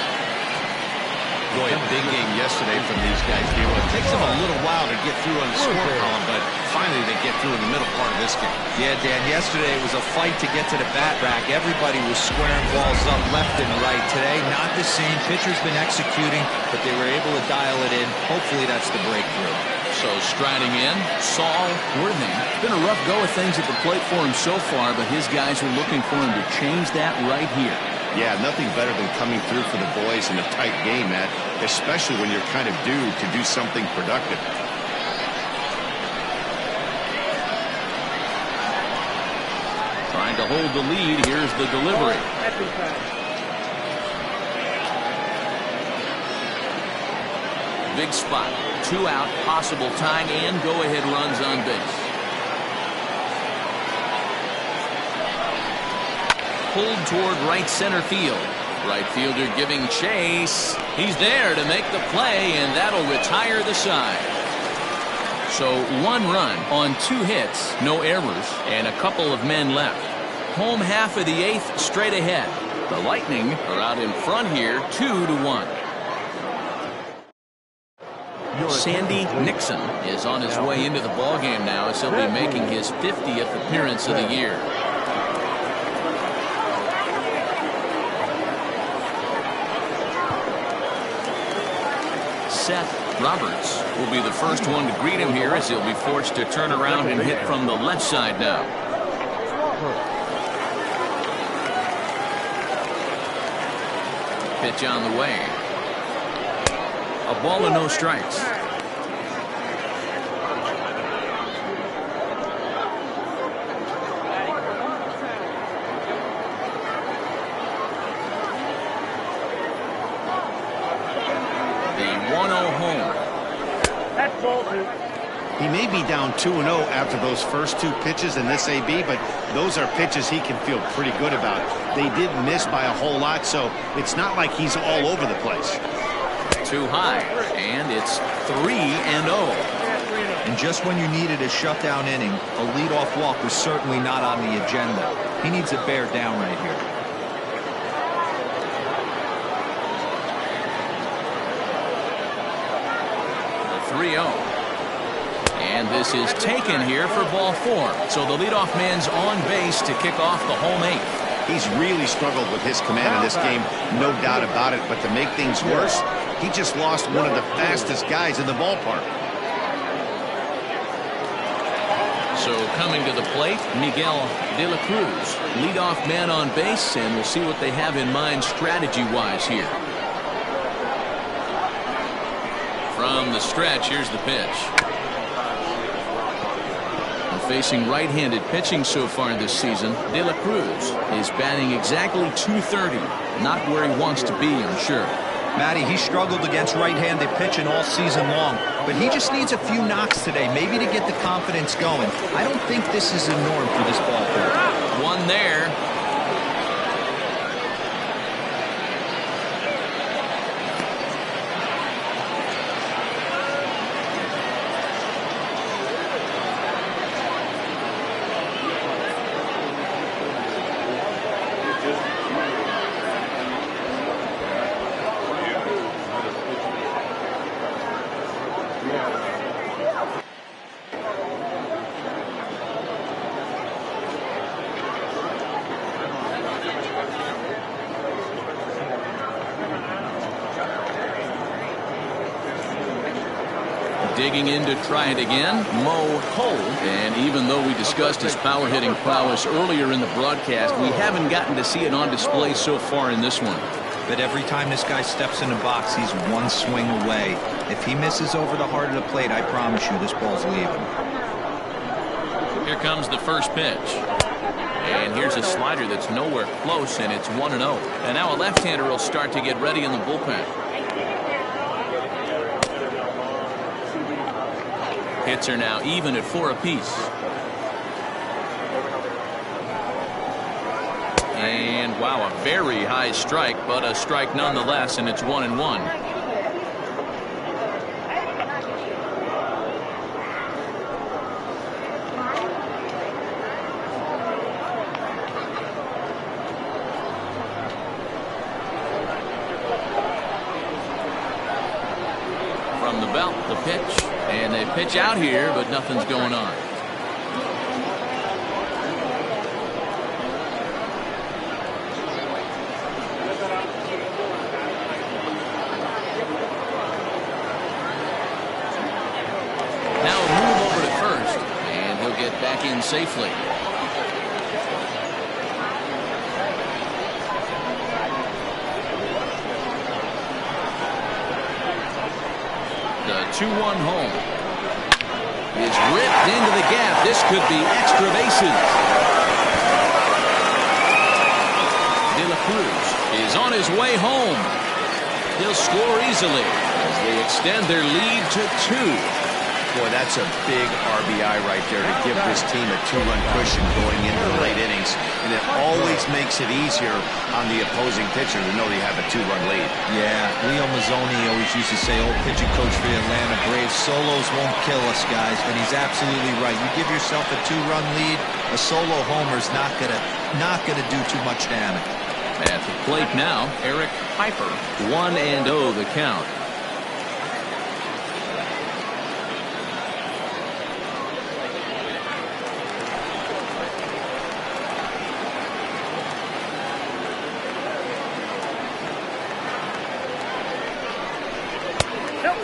Boy, a big game yesterday from these guys, D-Roy. It takes them a little while to get through on the score column, but finally they get through in the middle part of this game. Yeah, Dan, yesterday it was a fight to get to the bat rack. Everybody was squaring balls up left and right. Today, not the same. Pitcher's been executing, but they were able to dial it in. Hopefully that's the breakthrough. So striding in, Saul Worthing. Been a rough go of things at the plate for him so far, but his guys are looking for him to change that right here. Yeah, nothing better than coming through for the boys in a tight game, Matt, especially when you're kind of due to do something productive. Trying to hold the lead. Here's the delivery. Big spot. 2 out, possible tying and go-ahead runs on base. pulled toward right center field. Right fielder giving chase. He's there to make the play, and that'll retire the side. So 1 run on 2 hits, no errors, and a couple of men left. Home half of the 8th straight ahead. The Lightning are out in front here, 2-1. Sandy Nixon is on his way into the ballgame now as he'll be making his 50th appearance of the year. Seth Roberts will be the first one to greet him here as he'll be forced to turn around and hit from the left side now. Pitch on the way. A ball and no strikes. He may be down 2-0 after those first 2 pitches in this AB, but those are pitches he can feel pretty good about. They did miss by a whole lot, so it's not like he's all over the place. Too high, and it's 3-0. And just when you needed a shutdown inning, a leadoff walk was certainly not on the agenda. He needs to bear down right here. The 3-0. And this is taken here for ball 4. So the leadoff man's on base to kick off the home 8th. He's really struggled with his command in this game, no doubt about it. But to make things worse, he just lost one of the fastest guys in the ballpark. So coming to the plate, Miguel De La Cruz, leadoff man on base, and we'll see what they have in mind strategy-wise here. From the stretch, here's the pitch. Facing right-handed pitching so far this season, De La Cruz is batting exactly .230. Not where he wants to be, I'm sure. Matty, he struggled against right-handed pitching all season long, but he just needs a few knocks today, maybe to get the confidence going. I don't think this is a norm for this ball player. One there. Digging in to try it again, Mo Cole. And even though we discussed his power hitting prowess earlier in the broadcast, we haven't gotten to see it on display so far in this one. But every time this guy steps in the box, he's one swing away. If he misses over the heart of the plate, I promise you this ball's leaving. Here comes the first pitch. And here's a slider that's nowhere close, and it's 1-0. And now a left-hander will start to get ready in the bullpen. Hits are now even at 4 apiece. And wow, a very high strike, but a strike nonetheless, and it's 1-1. From the belt, the pitch. And they pitch out here, but nothing's going on. Now a move over to first, and he'll get back in safely. The 2-1 home is ripped into the gap. This could be extra bases. De La Cruz is on his way home. He'll score easily as they extend their lead to 2. Boy, that's a big RBI right there to give this team a 2-run cushion going into the late innings. And it always makes it easier on the opposing pitcher to know they have a 2-run lead. Yeah, Leo Mazzoni always used to say, old pitching coach for the Atlanta Braves, solos won't kill us, guys. And he's absolutely right. You give yourself a 2-run lead, a solo homer's not gonna do too much damage. At the plate now, Eric Piper. 1-0 the count.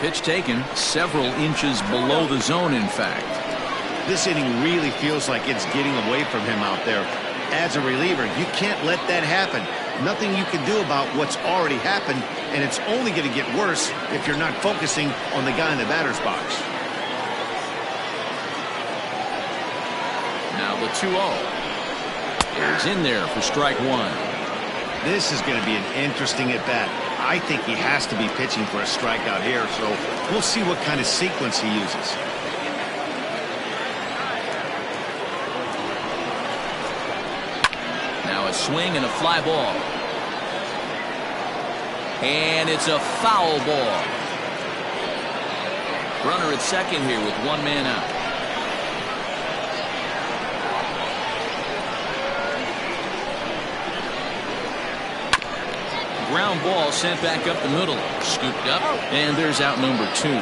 Pitch taken several inches below the zone, in fact. This inning really feels like it's getting away from him out there. As a reliever, you can't let that happen. Nothing you can do about what's already happened, and it's only going to get worse if you're not focusing on the guy in the batter's box. Now the 2-0 is in there for strike one. This is going to be an interesting at-bat. I think he has to be pitching for a strikeout here, so we'll see what kind of sequence he uses. Now a swing and a fly ball. And it's a foul ball. Runner at second here with one man out. Ground ball sent back up the middle. Scooped up, and there's out number 2. The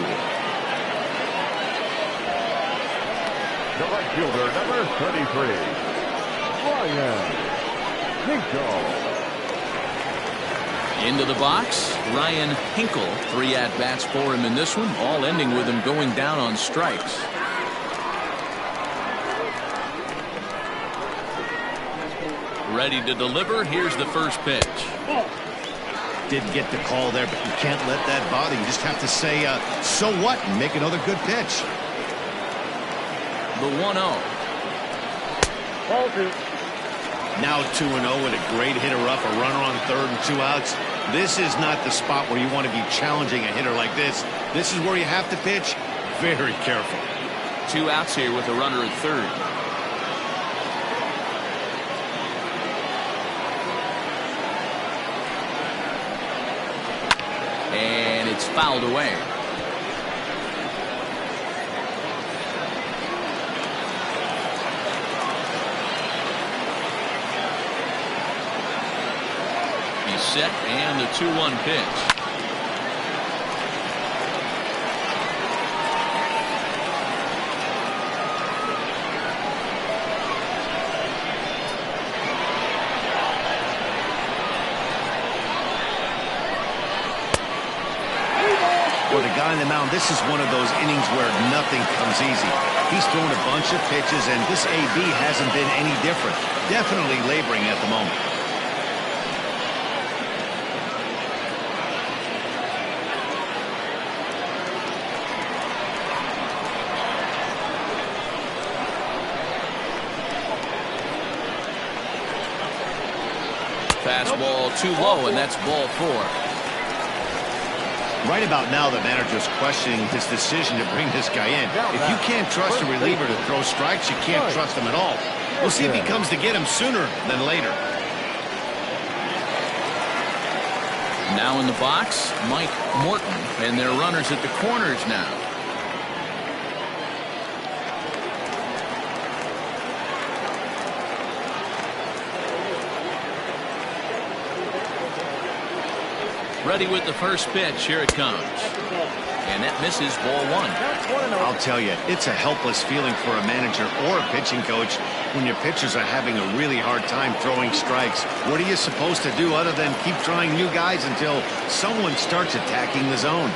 right fielder, number 33, Ryan Hinkle. Into the box, Ryan Hinkle. 3 at-bats for him in this one, all ending with him going down on strikes. Ready to deliver. Here's the first pitch. Didn't get the call there, but you can't let that bother you. Just have to say, so what, and make another good pitch. The 1-0. Now 2-0 with a great hitter up, a runner on third and 2 outs. This is not the spot where you want to be challenging a hitter like this. This is where you have to pitch very careful. 2 outs here with a runner at third. And it's fouled away. He's set, and the 2-1 pitch. For the guy on the mound, this is one of those innings where nothing comes easy. He's thrown a bunch of pitches, and this AB hasn't been any different. Definitely laboring at the moment. Fastball too low, and that's ball 4. Right about now, the manager's questioning his decision to bring this guy in. If you can't trust a reliever to throw strikes, you can't trust him at all. We'll see if he comes to get him sooner than later. Now in the box, Mike Morton, and their runners at the corners now. Ready with the first pitch. Here it comes. And that misses, ball 1. I'll tell you, it's a helpless feeling for a manager or a pitching coach when your pitchers are having a really hard time throwing strikes. What are you supposed to do other than keep trying new guys until someone starts attacking the zone?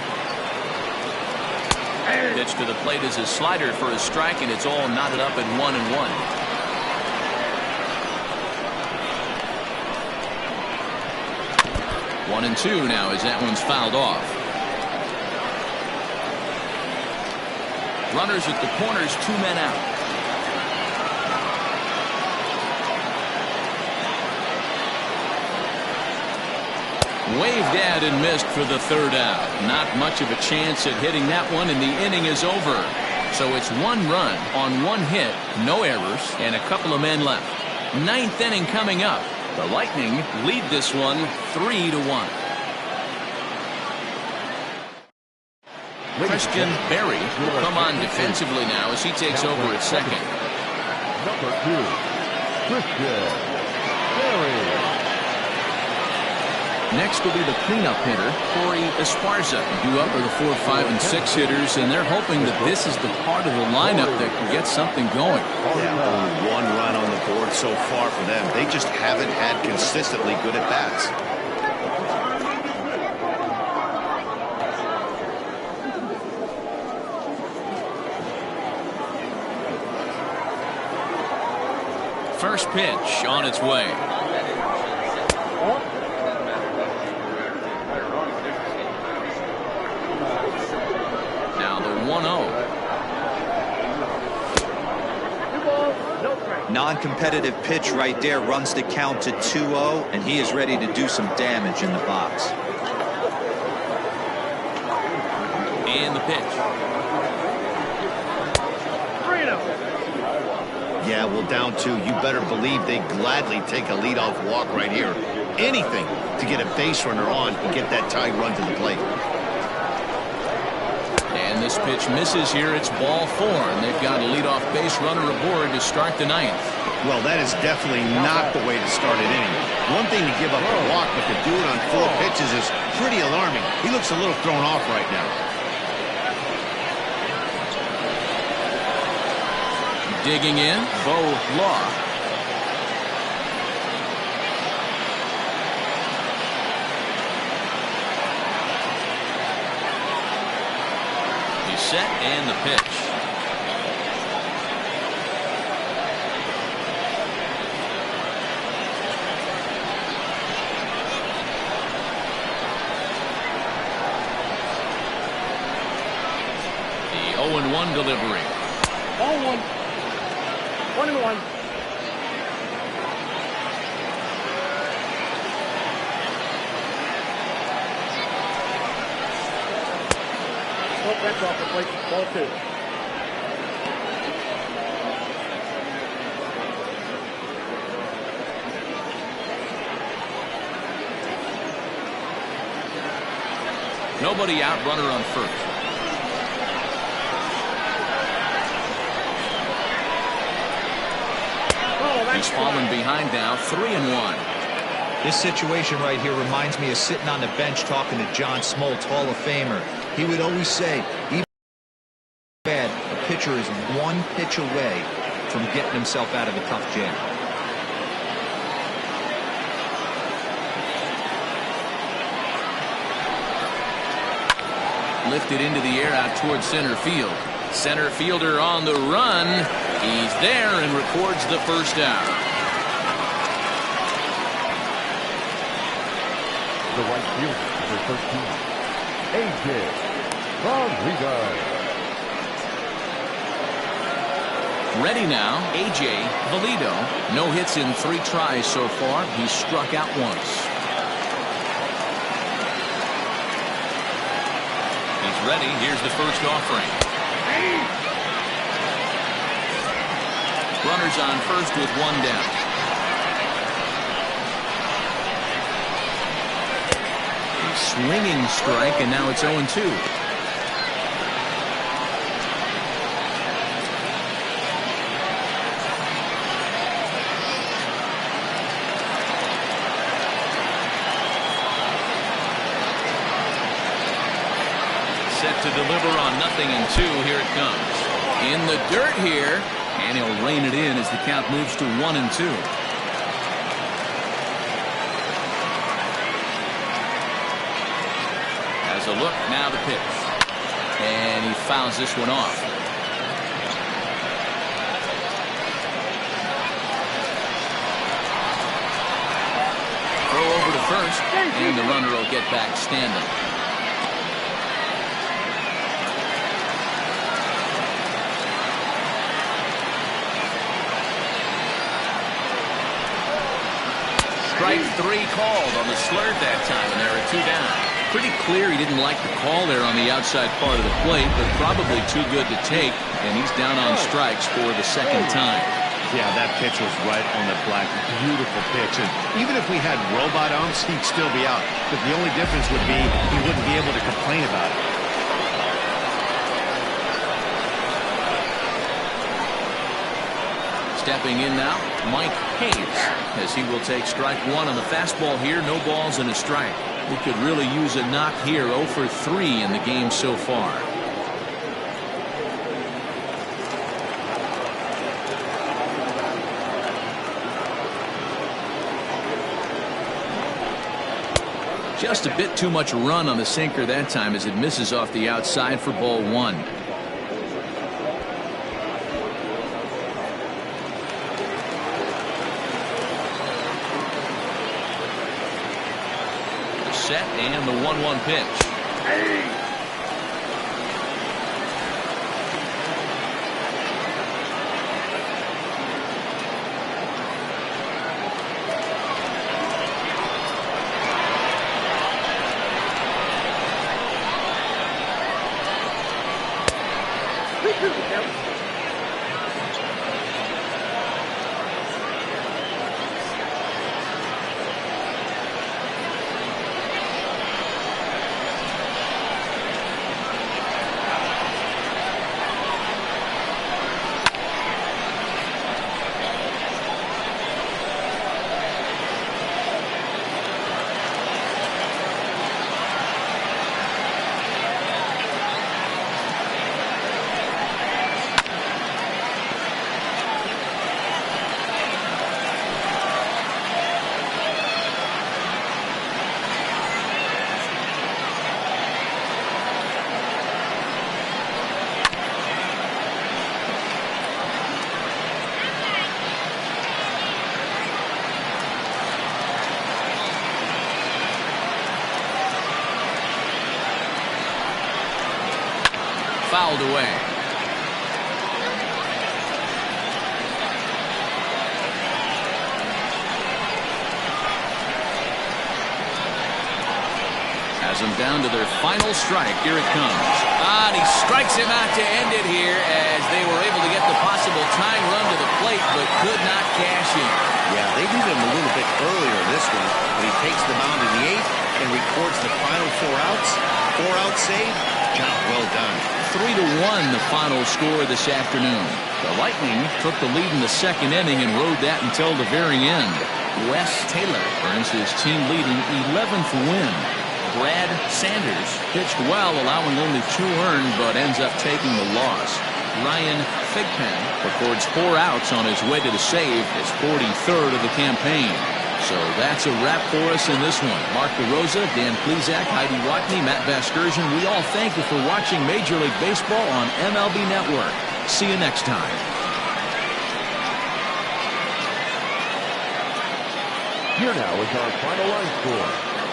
Pitch to the plate is a slider for a strike, and it's all knotted up at 1-1. 1-2 now as that one's fouled off. Runners at the corners, 2 men out. Waved at and missed for the 3rd out. Not much of a chance at hitting that one, and the inning is over. So it's 1 run on 1 hit, no errors, and a couple of men left. 9th inning coming up. The Lightning lead this one 3-1. Christian Berry will come on defensively now as he takes over at second. Number 2, Christian Berry. Next will be the cleanup hitter, Esparza. Due up are the 4, 5, and 6 hitters, and they're hoping that this is the part of the lineup that can get something going. Yeah, only 1 run on the board so far for them. They just haven't had consistently good at-bats. First pitch on its way. Now the 1-0. Non-competitive pitch right there, runs the count to 2-0, and he is ready to do some damage in the box. And the pitch. Yeah, well, down 2, you better believe they gladly take a leadoff walk right here. Anything to get a base runner on and get that tied run to the plate. And this pitch misses here. It's ball 4, and they've got a leadoff base runner aboard to start the 9th. Well, that is definitely not the way to start an inning. One thing to give up a walk, but to do it on 4 pitches is pretty alarming. He looks a little thrown off right now. Digging in, Bo Law. He's set, and the pitch. The 0-1 delivery. 1-1. 1-1. Oh, that's off the plate. Ball 2. Nobody out, runner on first. He's fallen behind now, 3-1. This situation right here reminds me of sitting on the bench talking to John Smoltz, Hall of Famer. He would always say, even bad, a pitcher is 1 pitch away from getting himself out of a tough jam. Lifted into the air out towards center field. Center fielder on the run. He's there and records the first out. The right fielder, number 13, Adrian Esparza. Ready now, A.J. Milito. No hits in 3 tries so far. He's struck out once. He's ready. Here's the first offering. Runners on first with 1 down. A swinging strike, and now it's 0-2. Set to deliver on 0-2. Here it comes. In the dirt here, and he'll rein it in as the count moves to 1-2. Has a look, now the pitch. And he fouls this one off. Throw over to first, and the runner will get back standing. Strike 3 called on the slurve that time, and there are 2 down. Pretty clear he didn't like the call there on the outside part of the plate, but probably too good to take, and he's down on strikes for the second time. Yeah, that pitch was right on the black. Beautiful pitch. And even if we had robot umps, he'd still be out. But the only difference would be he wouldn't be able to complain about it. Stepping in now, Mike Hayes, as he will take strike one on the fastball here. No balls and a strike. We could really use a knock here. 0 for 3 in the game so far. Just a bit too much run on the sinker that time as it misses off the outside for ball one. Set and the 1-1 pitch. Fouled away. Has them down to their final strike. Here it comes. And he strikes him out to end it here as they were able to get the possible tying run to the plate but could not cash in. Yeah, they did him a little bit earlier this one, but he takes the mound in the 8th and records the final 4 outs. 4-out save. Job well done. 3-1 the final score this afternoon. The Lightning took the lead in the second inning and rode that until the very end. Wes Taylor earns his team leading 11th win. Brad Sanders pitched well, allowing only 2 earned, but ends up taking the loss. Ryan Thigpen records 4 outs on his way to the save, his 43rd of the campaign. So that's a wrap for us in this one. Mark DeRosa, Dan Plezak, Heidi Watney, Matt Vasgersian. We all thank you for watching Major League Baseball on MLB Network. See you next time. Here now is our final line score.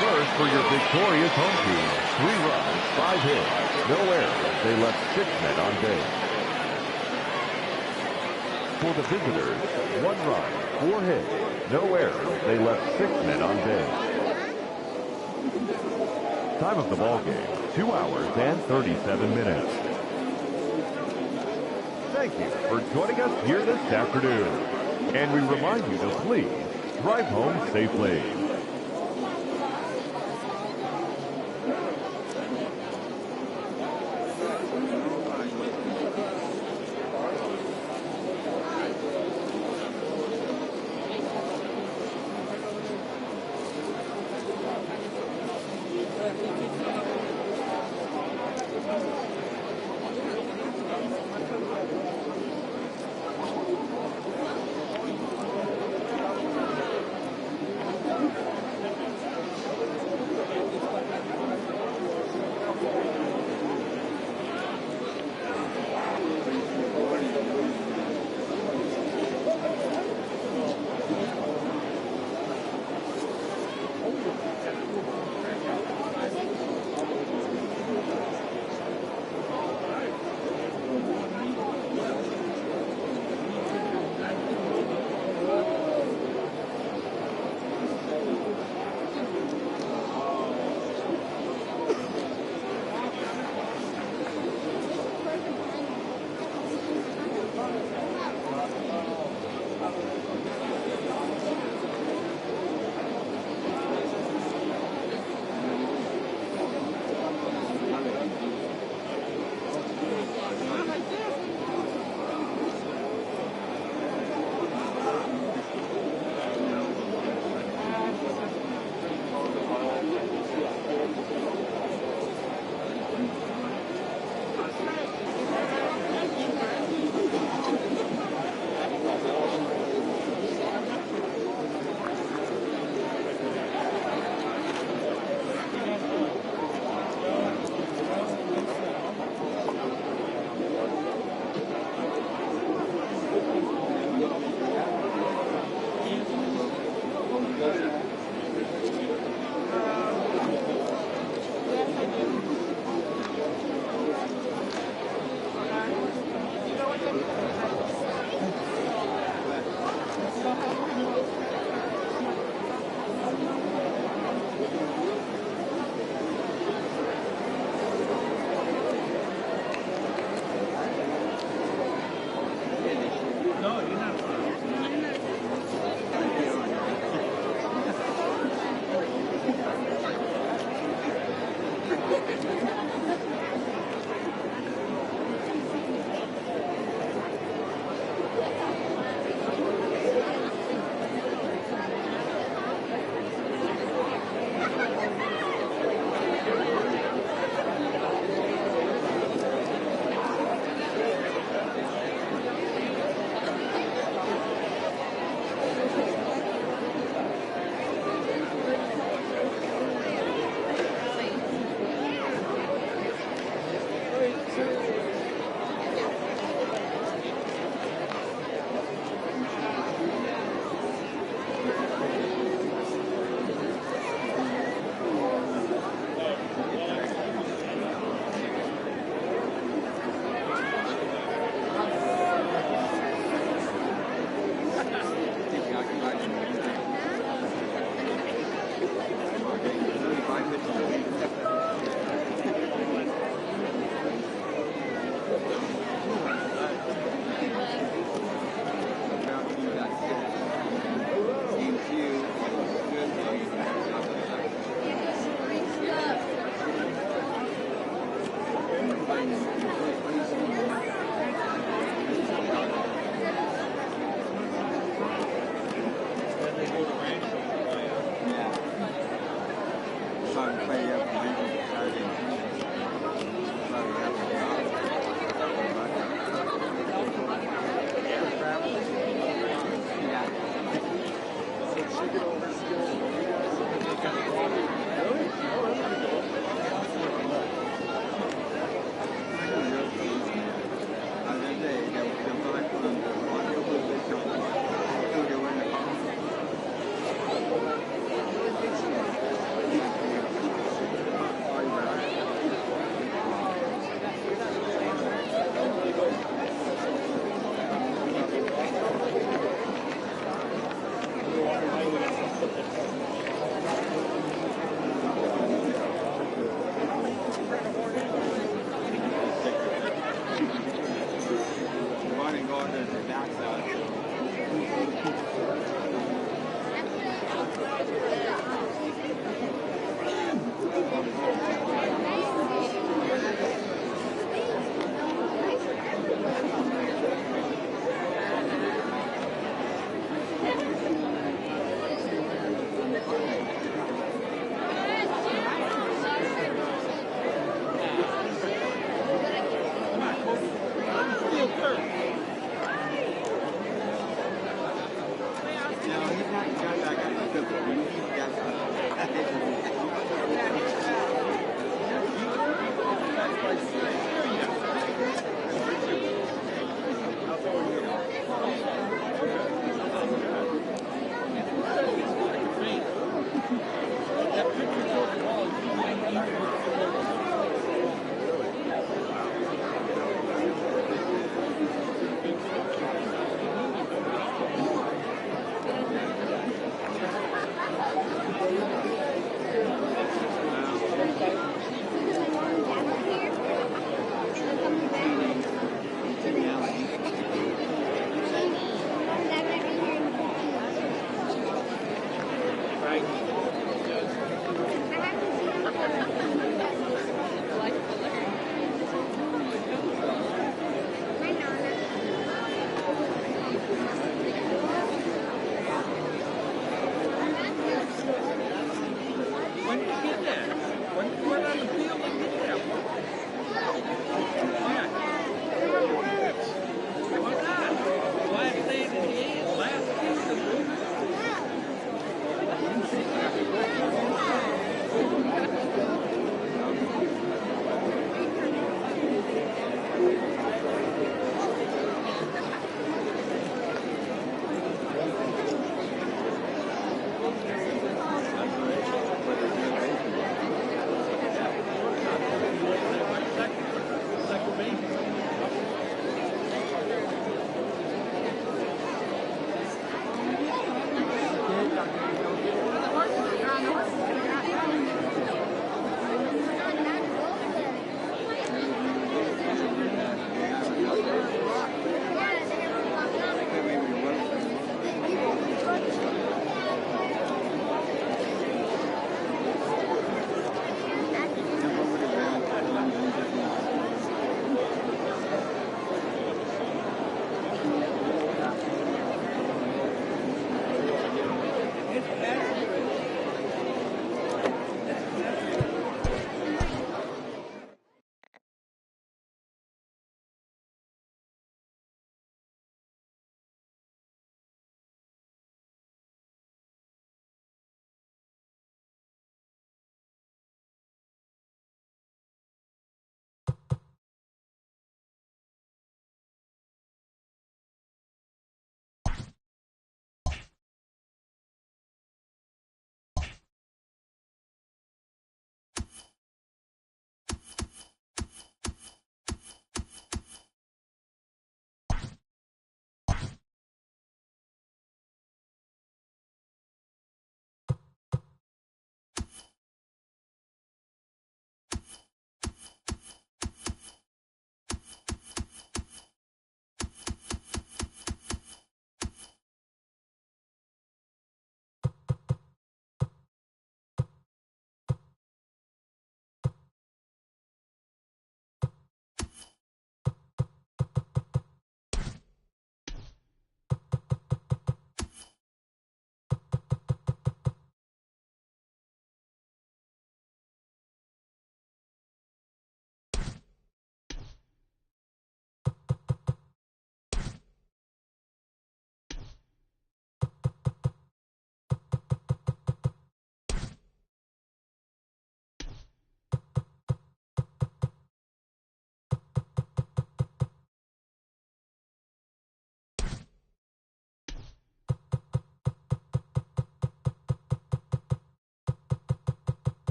First for your victorious home team, 3 runs, 5 hits, no errors. They left 6 men on base. For the visitors, 1 run, 4 hits, no errors. They left 6 men on base. Time of the ball game, 2 hours and 37 minutes. Thank you for joining us here this afternoon. And we remind you to please drive home safely.